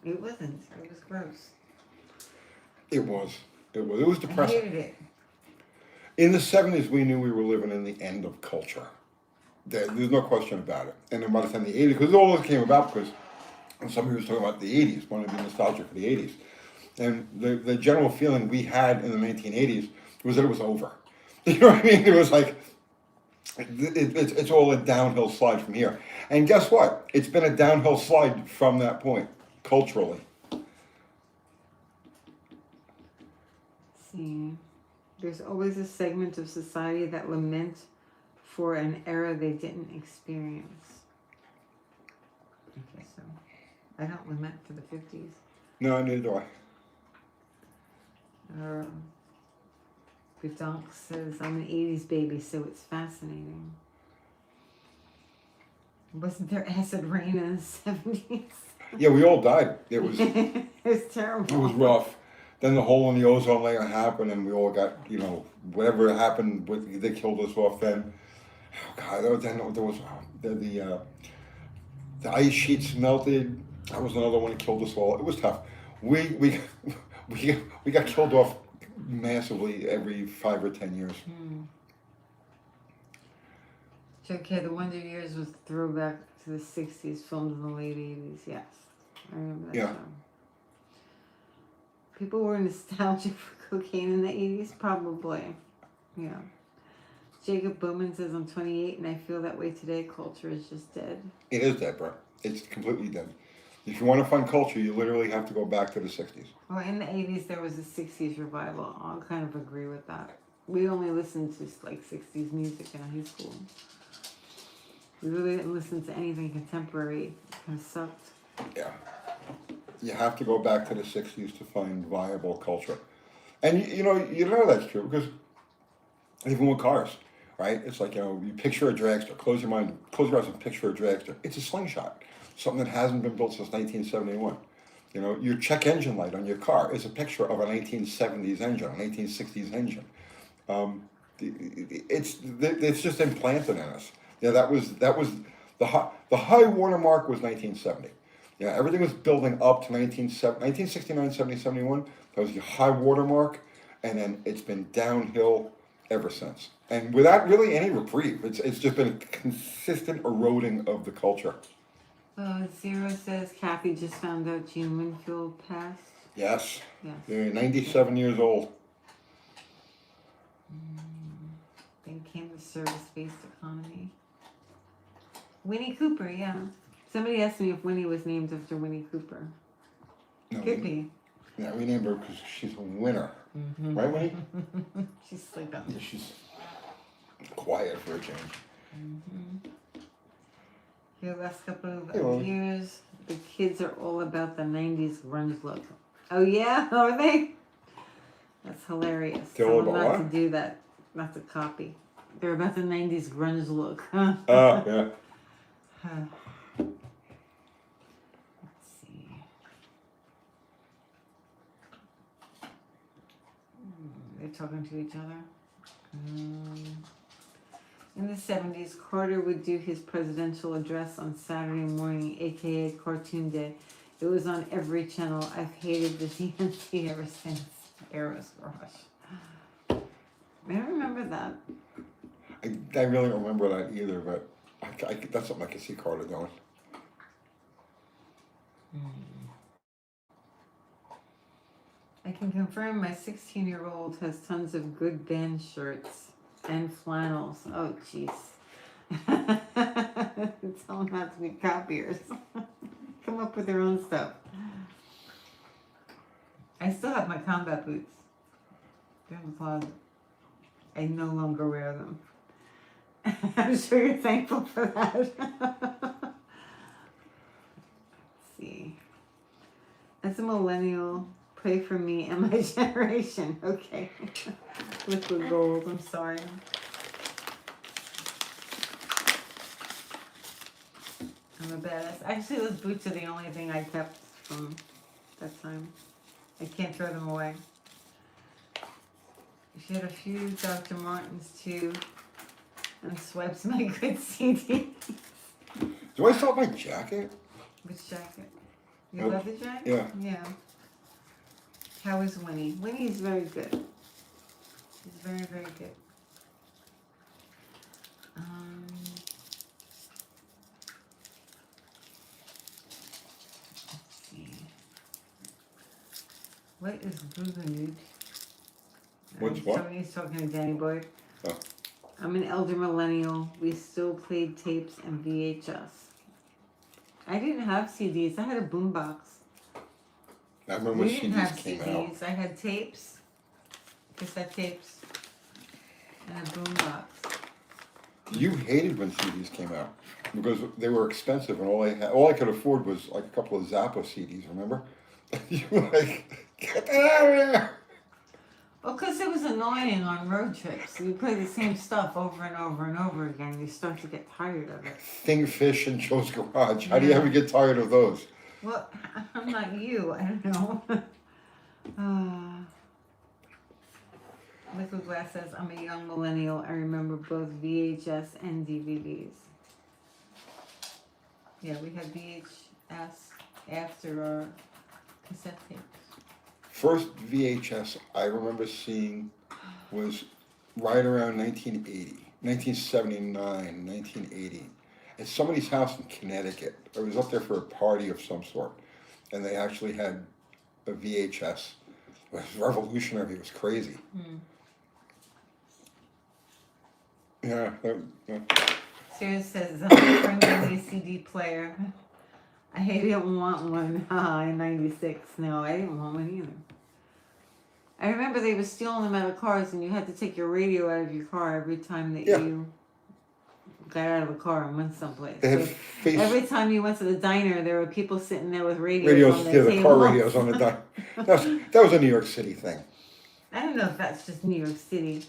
It wasn't. It was gross. It was. It was I depressing. hated it. In the 70s, we knew we were living in the end of culture. There's no question about it. And then by the time the 80s, because all this came about because somebody was talking about the 80s, wanted to be nostalgic for the 80s. And the general feeling we had in the 1980s was that it was over. You know what I mean? It was like, it's all a downhill slide from here. And guess what? It's been a downhill slide from that point, culturally. See, there's always a segment of society that lament for an era they didn't experience. Okay, so I don't lament for the 50s. No, neither do I. Gudonk says, I'm an 80s baby, so it's fascinating. Wasn't there acid rain in the 70s? Yeah, we all died. It was It was terrible. it was rough. Then the hole in the ozone layer happened, and we all got, whatever happened, they killed us off then. Oh God, then there was the ice sheets melted. That was another one that killed us all. It was tough. We got killed off massively every 5 or 10 years. Okay, the Wonder Years was throwback to the 60s, filmed in the late 80s. Yes, I remember that show. People were nostalgic for cocaine in the 80s? Probably. Yeah. Jacob Bowman says, I'm 28 and I feel that way today. Culture is just dead. It is dead, bro. It's completely dead. If you want to find culture, you literally have to go back to the 60s. Well, in the 80s, there was a 60s revival. I'll kind of agree with that. We only listened to like 60s music in high school. We really didn't listen to anything contemporary. It kind of sucked. Yeah. You have to go back to the 60s to find viable culture. And you know that's true because even with cars, right? It's like, you picture a dragster, close your eyes and picture a dragster. It's a slingshot, something that hasn't been built since 1971. Your check engine light on your car is a picture of a 1970s engine, a 1960s engine. It's just implanted in us. That was the high watermark was 1970. Everything was building up to 1969, 70, 71. That was the high watermark, and then it's been downhill ever since. And without really any reprieve. It's just been a consistent eroding of the culture. Zero says Kathy just found out Gene Winfield passed. Yes. Yes. They're 97 years old. Then came the service-based economy. Winnie Cooper, yeah. Somebody asked me if Winnie was named after Winnie Cooper. No, Could be. Yeah, we named her because she's a winner. Mm-hmm. Right, Winnie? She's sleeping. Yeah, she's quiet for a change. Mm-hmm. The last couple of Hey, years, the kids are all about the 90s grunge look. Oh, yeah? Are they? That's hilarious. They're all Someone about not what? to do that. Not to copy. They're about the 90s grunge look. Yeah. Let's see. They're talking to each other. In the 70s, Carter would do his presidential address on Saturday morning, aka Cartoon Day. It was on every channel. I've hated the DNC ever since. Eros Rush. I don't remember that. I really don't remember that either, but that's something I can see Carter doing. I can confirm my 16-year-old has tons of good band shirts and flannels. Oh, jeez. Tell them not to be copiers. Come up with their own stuff. I still have my combat boots. They're in the closet. I no longer wear them. I'm sure you're thankful for that. Let's see. As a millennial, pray for me and my generation. Okay. Liquid gold, I'm sorry. I'm a badass. Actually, those boots are the only thing I kept from that time. I can't throw them away. She had a few Dr. Martens too, and swipes my good CD. Do I still have my jacket? Which jacket? You Nope. love the jacket? Yeah. Yeah. How is Winnie? Winnie's very good. She's very, very good. Let's see. What is Boogaloo? What's what? Somebody's talking to Danny Boy. Oh. I'm an elder millennial. We still played tapes and VHS. I didn't have CDs. I had a boombox. I remember when We didn't have CDs came CDs. out. I had tapes, cassette tapes, and a boombox. You hated when CDs came out because they were expensive, and all I could afford was like a couple of Zappa CDs. Remember? You were like, get that out of there. Well, because it was annoying on road trips. You play the same stuff over and over and over again. You start to get tired of it. Thing Fish and Joe's Garage. How do you ever get tired of those? Well, I'm not you. I don't know. Liquid Glass says, I'm a young millennial. I remember both VHS and DVDs. Yeah, we had VHS after our cassette tapes. First VHS I remember seeing was right around 1980, 1979, 1980. At somebody's house in Connecticut. I was up there for a party of some sort, and they actually had a VHS. It was revolutionary. It was crazy. Yeah. Sarah says, I'm bringing a CD player. I didn't want one in 96. No, I didn't want one either. I remember they were stealing them out of cars, and you had to take your radio out of your car every time that you got out of the car and went someplace. They had So face every time you went to the diner, there were people sitting there with radios radios, on yeah, their the table. car radios on the dime. That was a New York City thing. I don't know if that's just New York City.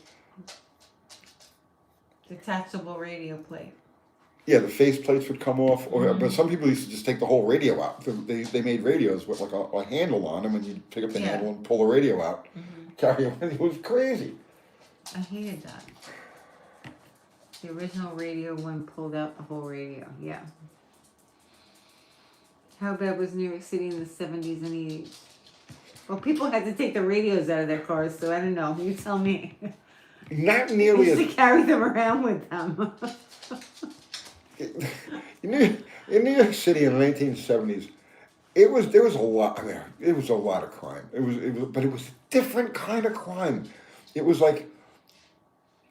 Detachable radio plate. Yeah, the face plates would come off, but some people used to just take the whole radio out. They made radios with like a handle on them, and you'd pick up the handle and pull the radio out. Carry it. It was crazy. I hated that. The original radio one pulled out the whole radio. Yeah. How bad was New York City in the 70s and 80s? Well, people had to take the radios out of their cars, so I don't know. You tell me. Not They nearly used as to carry them around with them. in New York City in the 1970s. There was a lot. I mean, it was a lot of crime. But it was a different kind of crime. It was like,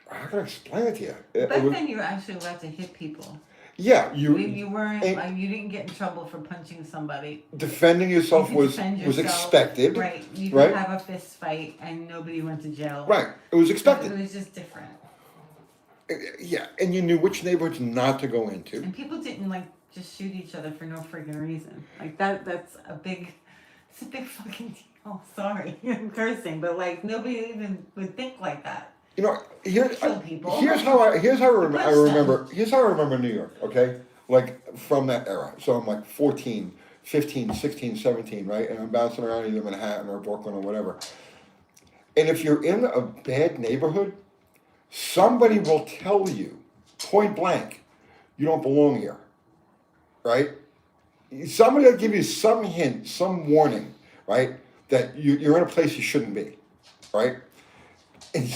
how can I explain it to you? Back then, you were actually allowed to hit people. Yeah, You weren't like you didn't get in trouble for punching somebody. Defending yourself was expected. Right. You could have a fist fight and nobody went to jail. Right. It was expected. It was just different. Yeah, and you knew which neighborhoods not to go into. And people didn't like just shoot each other for no friggin' reason. Like that's a big fucking deal. Sorry, I'm cursing, but like nobody even would think like that. You know, here's how I remember New York, okay? Like from that era. So I'm like 14, 15, 16, 17, right? And I'm bouncing around either Manhattan or Brooklyn or whatever. And if you're in a bad neighborhood, somebody will tell you, point blank, you don't belong here, right? Somebody will give you some hint, some warning, right? That you're in a place you shouldn't be, right? And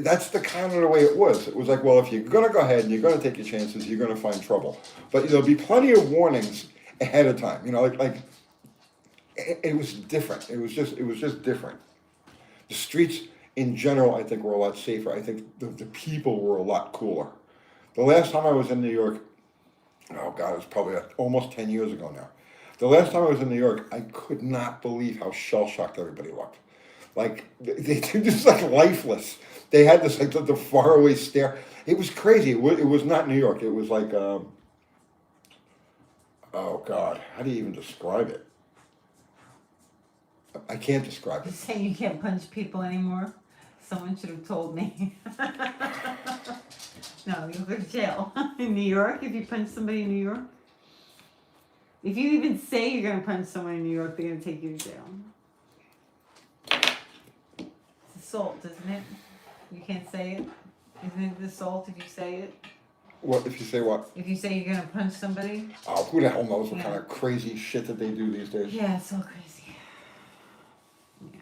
that's the kind of the way it was. It was like, well, if you're gonna go ahead and you're gonna take your chances, you're gonna find trouble. But there'll be plenty of warnings ahead of time. You know, like it was different. It was just different. The streets in general, I think, were a lot safer. I think the people were a lot cooler. The last time I was in New York, oh God, it was probably almost 10 years ago now. The last time I was in New York, I could not believe how shell-shocked everybody looked. Like, they just like lifeless. They had this like the faraway stare. It was crazy. It was not New York. It was like, oh God, how do you even describe it? I can't describe it. You're saying you can't punch people anymore? Someone should have told me. No, you'll go to jail. In New York, if you punch somebody in New York. If you even say you're going to punch someone in New York, they're going to take you to jail. It's assault, isn't it? You can't say it. Isn't it assault if you say it? What if you say what? If you say you're going to punch somebody? Oh, who the hell knows what kind of crazy shit that they do these days? Yeah, it's so crazy. Yeah.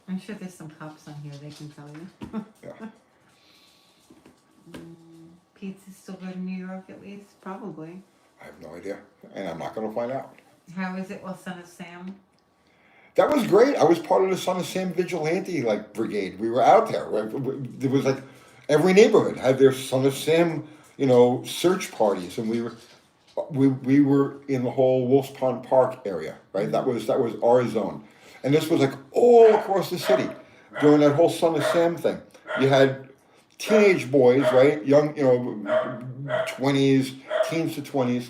I'm sure there's some cops on here, they can tell you. Yeah. Pizza's still good in New York at least? Probably. I have no idea, and I'm not going to find out. How is it, Son of Sam? That was great. I was part of the Son of Sam vigilante brigade. We were out there. There was like every neighborhood had their Son of Sam, search parties, and we were in the whole Wolf's Pond Park area, right? That was our zone, and this was like all across the city during that whole Son of Sam thing. You had teenage boys, right? Young, 20s, teens to 20s,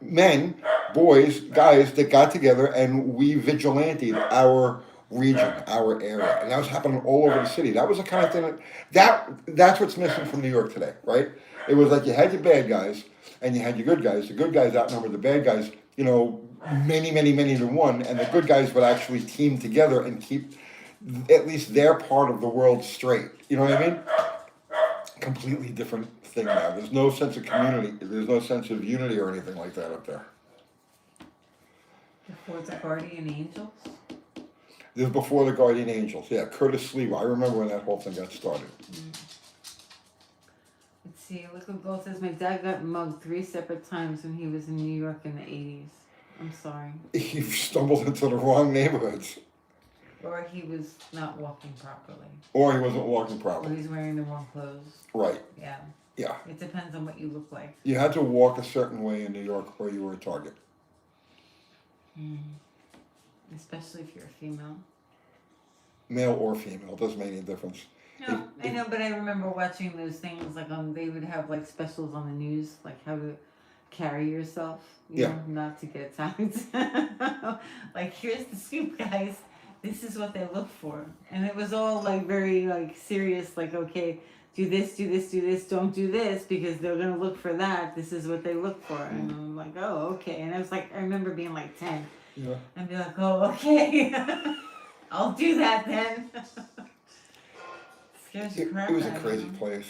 men, boys, guys that got together and we vigilanted our region, our area. And that was happening all over the city. That was the kind of thing that's what's missing from New York today, right? It was like you had your bad guys and you had your good guys. The good guys outnumbered the bad guys, many, many, many to one. And the good guys would actually team together and keep at least their part of the world straight. You know what I mean? Completely different thing now. There's no sense of community. There's no sense of unity or anything like that up there. Before the Guardian Angels? This was before the Guardian Angels. Yeah, Curtis Sliwa. I remember when that whole thing got started. Let's see. Liquid Gold says my dad got mugged 3 separate times when he was in New York in the 80s. I'm sorry. He stumbled into the wrong neighborhoods. Or he was not walking properly. Or he wasn't walking Or properly. he's wearing the wrong clothes. Right. Yeah. Yeah. It depends on what you look like. You had to walk a certain way in New York or you were a target. Especially if you're a female. Male or female, doesn't make any difference. No, I know, but I remember watching those things like they would have like specials on the news, like how to carry yourself, Yeah. not to get attacked. Like here's the scoop, guys. This is what they look for, and it was all like very like serious. Like okay, do this, do this, do this. Don't do this because they're gonna look for that. This is what they look for, and I'm like, oh okay. And I was like, I remember being like 10, Yeah. and be like, oh okay, I'll do that then. Scares the crap It was a out of crazy them. place.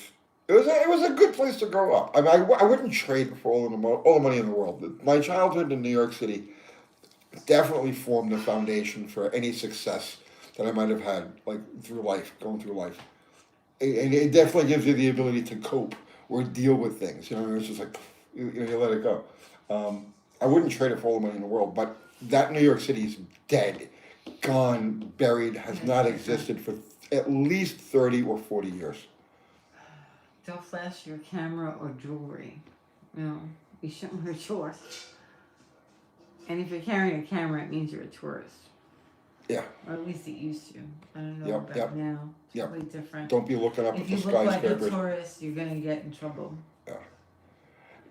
It was a good place to grow up. I mean, I wouldn't trade it for all the money in the world. My childhood in New York City definitely formed the foundation for any success that I might have had, like going through life. And it definitely gives you the ability to cope or deal with things. It's just like you let it go. I wouldn't trade it for all the money in the world, but that New York City is dead, gone, buried, has not existed for at least 30 or 40 years. Don't flash your camera or jewelry. You shouldn't wear shorts. And if you're carrying a camera, it means you're a tourist. Yeah. Or at least it used to. I don't know Yep, about yep, now. It's yep. totally different. Don't be looking up If at you the look like a skyscrapers. tourist, you're gonna get in trouble.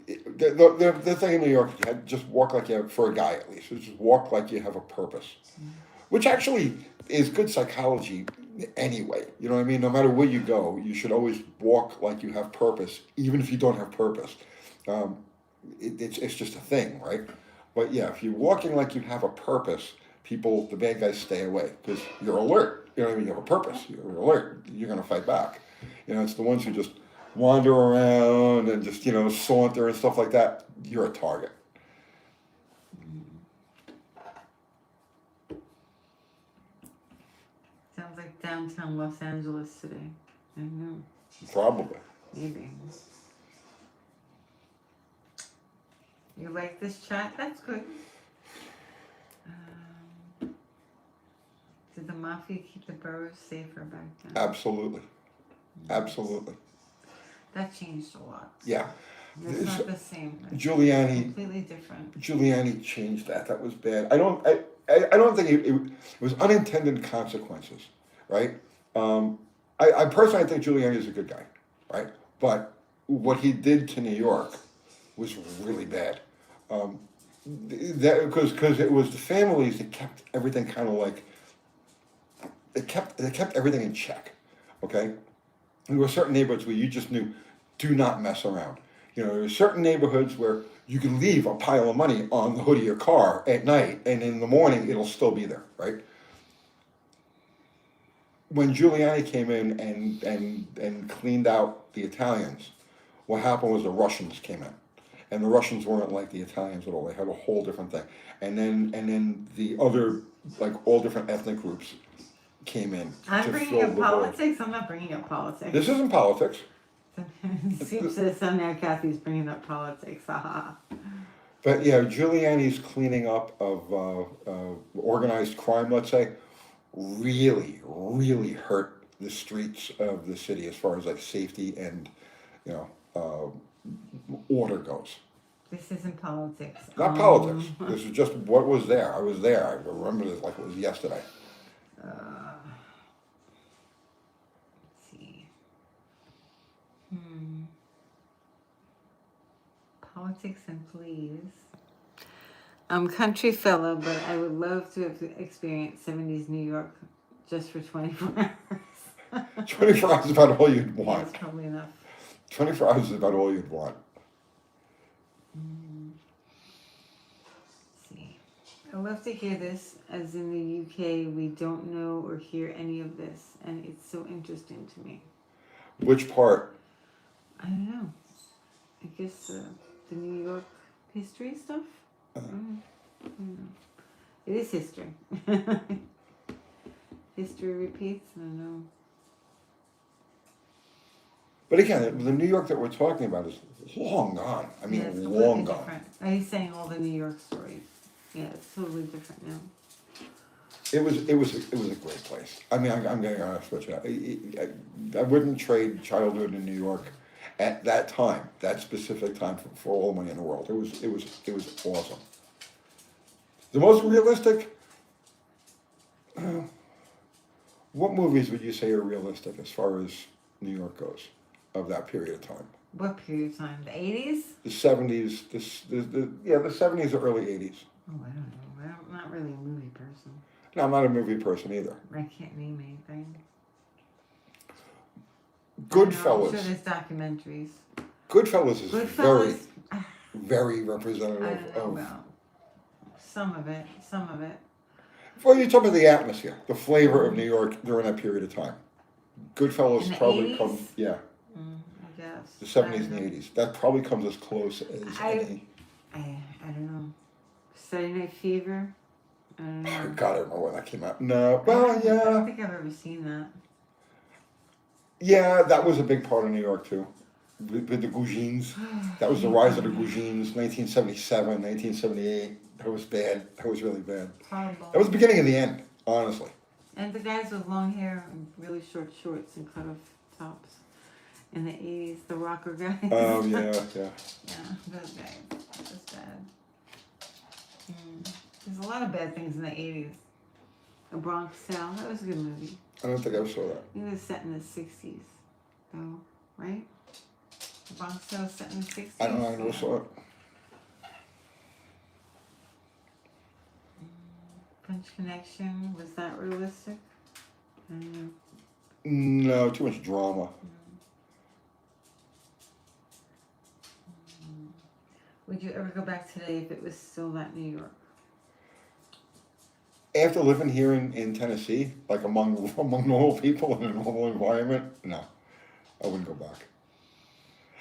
The thing in New York, you just walk like you have, for a guy at least, is just walk like you have a purpose. Which actually is good psychology anyway. You know what I mean? No matter where you go, you should always walk like you have purpose, even if you don't have purpose. It's just a thing, right? But yeah, if you're walking like you have a purpose, the bad guys stay away because you're alert. You know what I mean? You have a purpose. You're alert. You're going to fight back. It's the ones who just wander around and just, saunter and stuff like that. You're a target. Sounds like downtown Los Angeles today. I don't know. Probably. Maybe. You like this chat? That's good. Did the mafia keep the boroughs safer back then? Absolutely. Absolutely. That changed a lot. Yeah. It's not the same. It's Giuliani. completely different. Giuliani changed that. That was bad. I don't think it was unintended consequences, right? I personally think Giuliani is a good guy, right? But what he did to New York was really bad. Because it was the families that kept everything kind of like they kept everything in check. Okay, there were certain neighborhoods where you just knew, do not mess around. There were certain neighborhoods where you can leave a pile of money on the hood of your car at night, and in the morning it'll still be there, right? When Giuliani came in and cleaned out the Italians, what happened was the Russians came in. And the Russians weren't like the Italians at all. They had a whole different thing. And then the other, like all different ethnic groups came in. I'm bringing up politics. I'm not bringing up politics. This isn't politics. Soup says some now Kathy's bringing up politics. Haha. But yeah, Giuliani's cleaning up of organized crime, let's say, really, really hurt the streets of the city as far as like safety and, order goes. This isn't politics. Not politics. This is just what was there. I was there. I remember this like it was yesterday. Let's see. Politics and please. I'm country fella, but I would love to have experienced 70s New York just for 24 hours. 24 hours is about all you'd want. That's probably enough. 24 hours is about all you'd want. Let's see. I love to hear this, as in the UK, we don't know or hear any of this, and it's so interesting to me. Which part? I don't know. I guess the New York history stuff? I don't know. It is history. History repeats, I don't know. But again, the New York that we're talking about is long gone. I mean, it's long completely gone. different. He's saying all the New York stories. Yeah, it's totally different now. It was a great place. I mean, I'm getting honest with you. I wouldn't trade childhood in New York at that time, that specific time, for all the money in the world. It was awesome. The most realistic What movies would you say are realistic as far as New York goes of that period of time? What period of time? The 80s? The 70s, the 70s or early 80s. Oh, I don't know. I'm not really a movie person. No, I'm not a movie person either. I can't name anything. Goodfellas. I'm sure there's documentaries. Goodfellas is Goodfellas, very I representative don't know of. about some of it. Some of it. Well, you're talking about the atmosphere, the flavor of New York during that period of time. Goodfellas In the probably 80s? comes, yeah, I guess. the 70s and the 80s. That probably comes as close as any. I don't know. Saturday Night Fever? I don't know. God, I don't know when that came out. No, well, I don't yeah. think I've ever seen that. Yeah, that was a big part of New York, too. With the Gougines. That was the rise of the Gougines, 1977, 1978. That was bad. That was really bad. Horrible. That was the beginning of the end, honestly. And the guys with long hair and really short shorts and cut off tops. In the 80s, the rocker guys. Oh, yeah. Yeah, those guys. That was bad. There's a lot of bad things in the 80s. The Bronx Tale, that was a good movie. I don't think I saw that. It was set in the 60s, though, right? The Bronx Tale was set in the 60s. I don't know, I never saw it. French Connection, was that realistic? I don't know. No, too much drama. Would you ever go back today if it was still that New York? After living here in Tennessee, like among normal people in a normal environment, no, I wouldn't go back.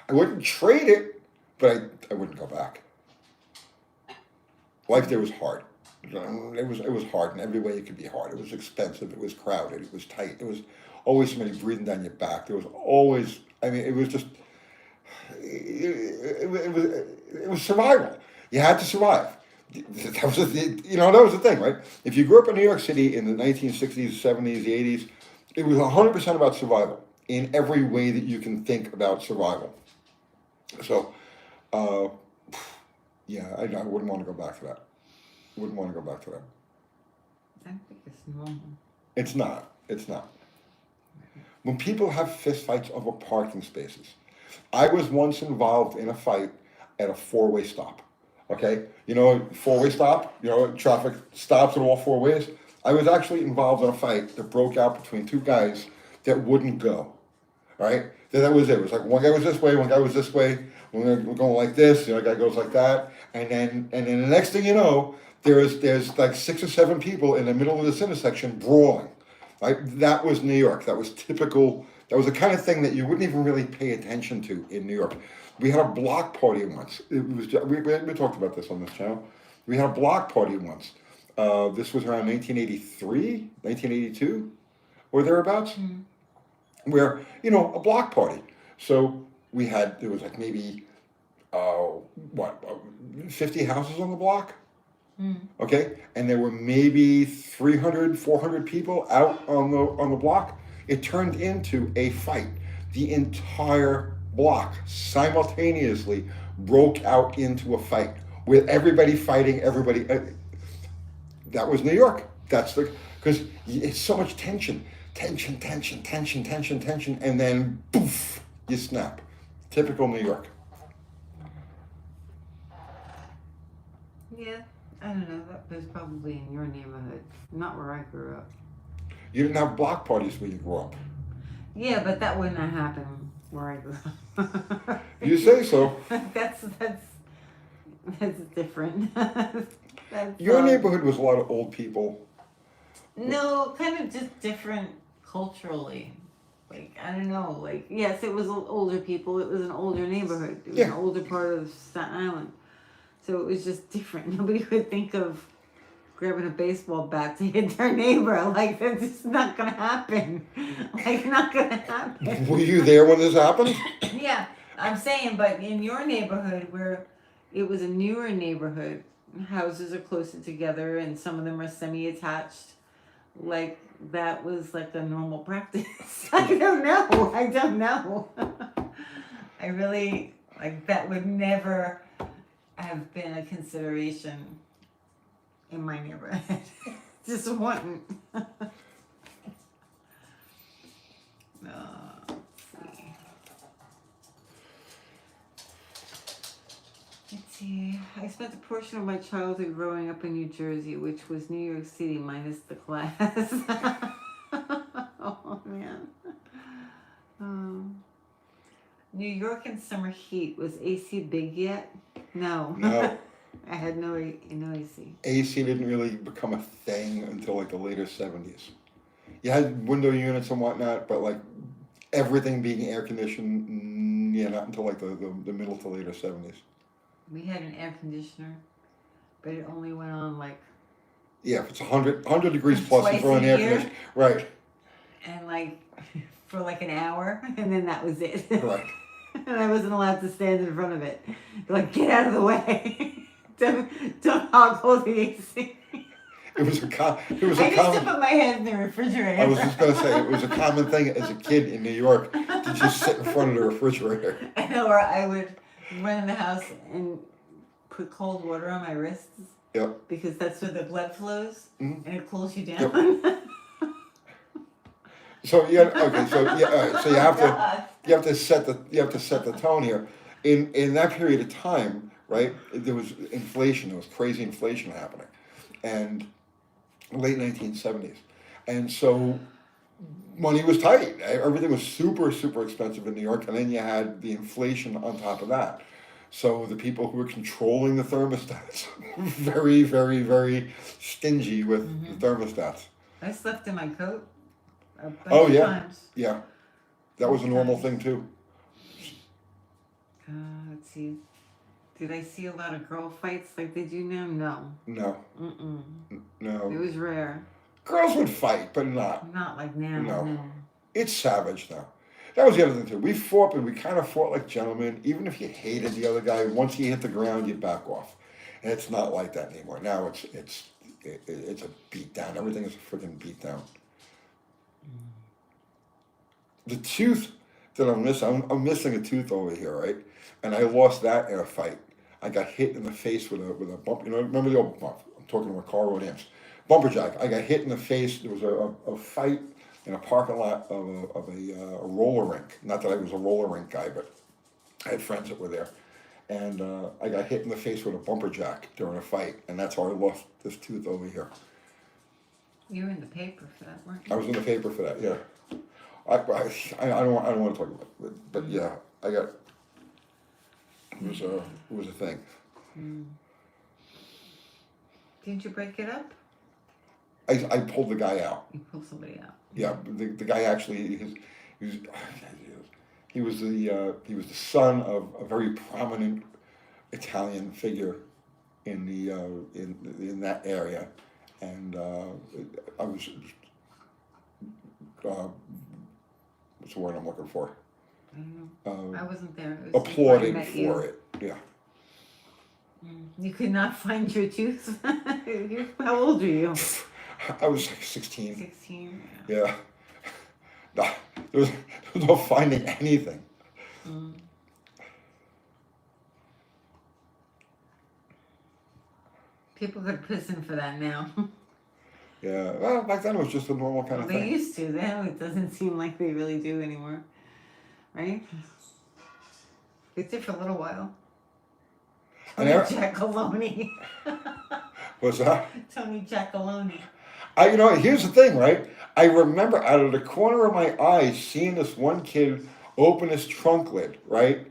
I wouldn't trade it, but I wouldn't go back. Life there was hard. It was hard in every way it could be hard. It was expensive. It was crowded. It was tight. There was always somebody breathing down your back. There was always. I mean, it was just. It was survival. You had to survive. That was that was the thing, right? If you grew up in New York City in the 1960s, 70s, the 80s, it was 100% about survival in every way that you can think about survival. So, yeah, I wouldn't want to go back to that. Wouldn't want to go back to that. I think it's normal. It's not. It's not. When people have fistfights over parking spaces, I was once involved in a fight at a four-way stop. Okay, four-way stop. Traffic stops at all four ways. I was actually involved in a fight that broke out between two guys that wouldn't go. All right, that was it. It was like one guy was this way, one guy was this way. We're going like this. The other guy goes like that, and then the next thing you know, there's like 6 or 7 people in the middle of this intersection brawling. Right, that was New York. That was typical. That was the kind of thing that you wouldn't even really pay attention to in New York. We had a block party once. It was we talked about this on this channel. We had a block party once. This was around 1983, 1982, or thereabouts. Where a block party. So there was like maybe 50 houses on the block. Okay, and there were maybe 300, 400 people out on the block. It turned into a fight. The entire block simultaneously broke out into a fight with everybody fighting everybody. That was New York. Because it's so much tension, and then poof, you snap. Typical New York. Yeah, I don't know. That was probably in your neighborhood, not where I grew up. You didn't have block parties where you grew up. Yeah, but that wouldn't have happened where I grew up. You say so. That's different. Your neighborhood was a lot of old people. No, kind of just different culturally. Like, I don't know. Like, yes, it was older people. It was an older neighborhood. It was an older part of Staten Island. So it was just different. Nobody would think of grabbing a baseball bat to hit their neighbor. Like, that's just not going to happen. Like, not going to happen. Were you there when this happened? Yeah, I'm saying, but in your neighborhood where it was a newer neighborhood, houses are closer together and some of them are semi-attached. Like, that was like a normal practice. I don't know. I really, that would never have been a consideration in my neighborhood. Just wouldn't. I spent a portion of my childhood growing up in New Jersey, which was New York City minus the class. Oh man. New York in summer heat. Was AC big yet? No. No. I had no AC. AC didn't really become a thing until like the later 70s. You had window units and whatnot, but like everything being air conditioned, yeah, not until like the middle to later 70s. We had an air conditioner, but it only went on like. Yeah, if it's 100 degrees plus, you throw an air conditioner. Right. And like for like an hour, and then that was it. Right. And I wasn't allowed to stand in front of it. They're like, get out of the way. don't hog hold the AC. It was a I used to put my head in the refrigerator. I was just going to say, it was a common thing as a kid in New York to just sit in front of the refrigerator. Or I would run in the house and put cold water on my wrists. Yep. Because that's where the blood flows, and it cools you down. Yep. So yeah, okay. So yeah, all right, so you have to set the tone here. In that period of time, right? There was inflation. There was crazy inflation happening, and late 1970s, and so money was tight. Everything was super expensive in New York, and then you had the inflation on top of that. So the people who were controlling the thermostats, very stingy with the thermostats. I slept in my coat. A bunch of times. Yeah, that was a normal thing too. Let's see. Did I see a lot of girl fights like they do now? No. No. No. It was rare. Girls would fight, but not. Not like now. No. It's savage now. That was the other thing too. We fought, but we kind of fought like gentlemen. Even if you hated the other guy, once he hit the ground, you back off. And it's not like that anymore. Now it's a beat down. Everything is a freaking beat down. The tooth that I'm missing a tooth over here, right? And I lost that in a fight. I got hit in the face with a bump. You know, remember the old bump? I'm talking about car road amps. Bumper jack. I got hit in the face. There was a fight in a parking lot of a roller rink. Not that I was a roller rink guy, but I had friends that were there. And I got hit in the face with a bumper jack during a fight, and that's how I lost this tooth over here. You were in the paper for that, weren't you? I was in the paper for that, yeah. I don't want to talk about it, but yeah, I got. It was a thing. Didn't you break it up? I pulled the guy out. You pulled somebody out. Yeah, the guy actually he was the son of a very prominent Italian figure in the in that area, and I was. What's the word I'm looking for? I don't know. I wasn't there. It was Applauding for it. Yeah. You could not find your tooth? How old are you? I was like 16. 16? Yeah. No, there was no finding anything. People could prison for that now. Yeah, well, back then it was just a normal kind of thing. They used to. Now it doesn't seem like they really do anymore. Right? They did for a little while. Tony Giacalone. What's that? Tony Giacalone. You know, here's the thing, right? I remember out of the corner of my eye seeing this one kid open his trunk lid, right?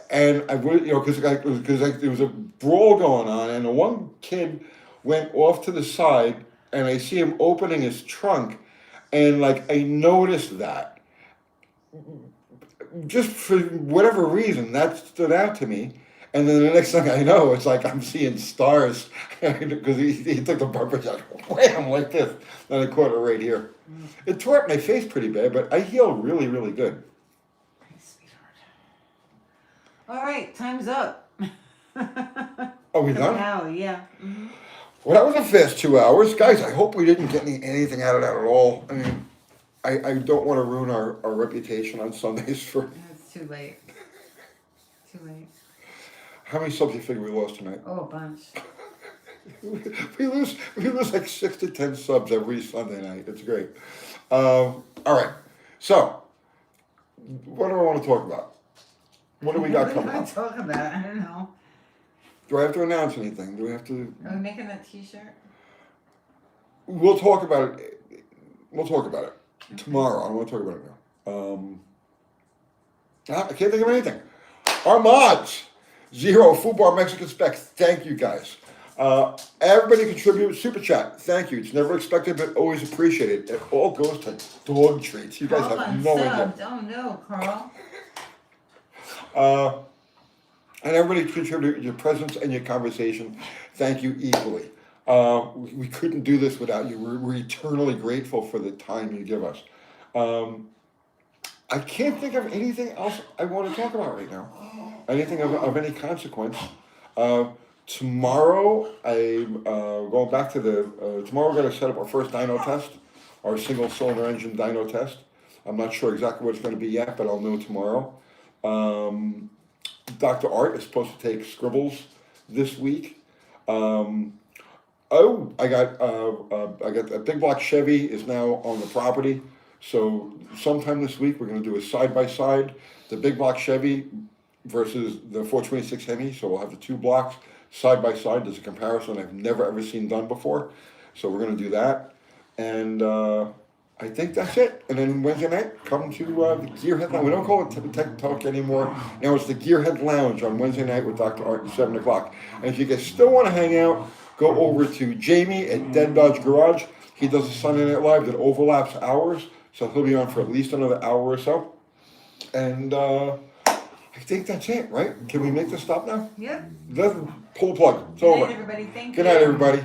And I would, you know, because there was a brawl going on, and the one kid went off to the side. And I see him opening his trunk, and like I noticed that. Just for whatever reason, that stood out to me. And then the next thing I know, it's like I'm seeing stars because he took the bumper jack, wham, like this. Then I caught it right here. It tore up my face pretty bad, but I healed really good. Nice, sweetheart. All right, time's up. Are we done? Now, yeah. Mm-hmm. Well, that was a fast 2 hours. Guys, I hope we didn't get anything out of that at all. I mean, I don't want to ruin our reputation on Sundays for... It's too late. Too late. How many subs do you figure we lost tonight? Oh, a bunch. we lose like 6 to 10 subs every Sunday night. It's great. All right. So, what do I want to talk about? What do we got coming up? What do I talk about? I don't know. Do I have to announce anything? Do we have to? Are we making that T-shirt? We'll talk about it. We'll talk about it tomorrow. I don't want to talk about it now. I can't think of anything. Our mods, Zero, Food Bar, Mexican Specs. Thank you guys. Everybody contribute. Super chat. Thank you. It's never expected, but always appreciated. It all goes to dog treats. You guys Carl have no idea. unsubbed. Oh no, Carl. And everybody contribute your presence and your conversation. Thank you equally. We couldn't do this without you. We're eternally grateful for the time you give us. I can't think of anything else I want to talk about right now. Anything of any consequence. Tomorrow, I'm going back to tomorrow we're going to set up our first dyno test, our single cylinder engine dyno test. I'm not sure exactly what it's going to be yet, but I'll know tomorrow. Dr. Art is supposed to take scribbles this week. I got a big block Chevy is now on the property. So sometime this week we're going to do a side-by-side, the big block Chevy versus the 426 Hemi. So we'll have the two blocks side-by-side. There's a comparison I've never ever seen done before. So we're going to do that. And I think that's it. And then Wednesday night, come to the Gearhead Lounge. We don't call it Tech Talk anymore. Now it's the Gearhead Lounge on Wednesday night with Dr. Art at 7 o'clock. And if you guys still want to hang out, go over to Jamie at Dead Dodge Garage. He does a Sunday Night Live that overlaps hours. So he'll be on for at least another hour or so. And I think that's it, right? Can we make this stop now? Yep. Pull the plug. It's Good over. night, everybody. Thank you. Good night, everybody.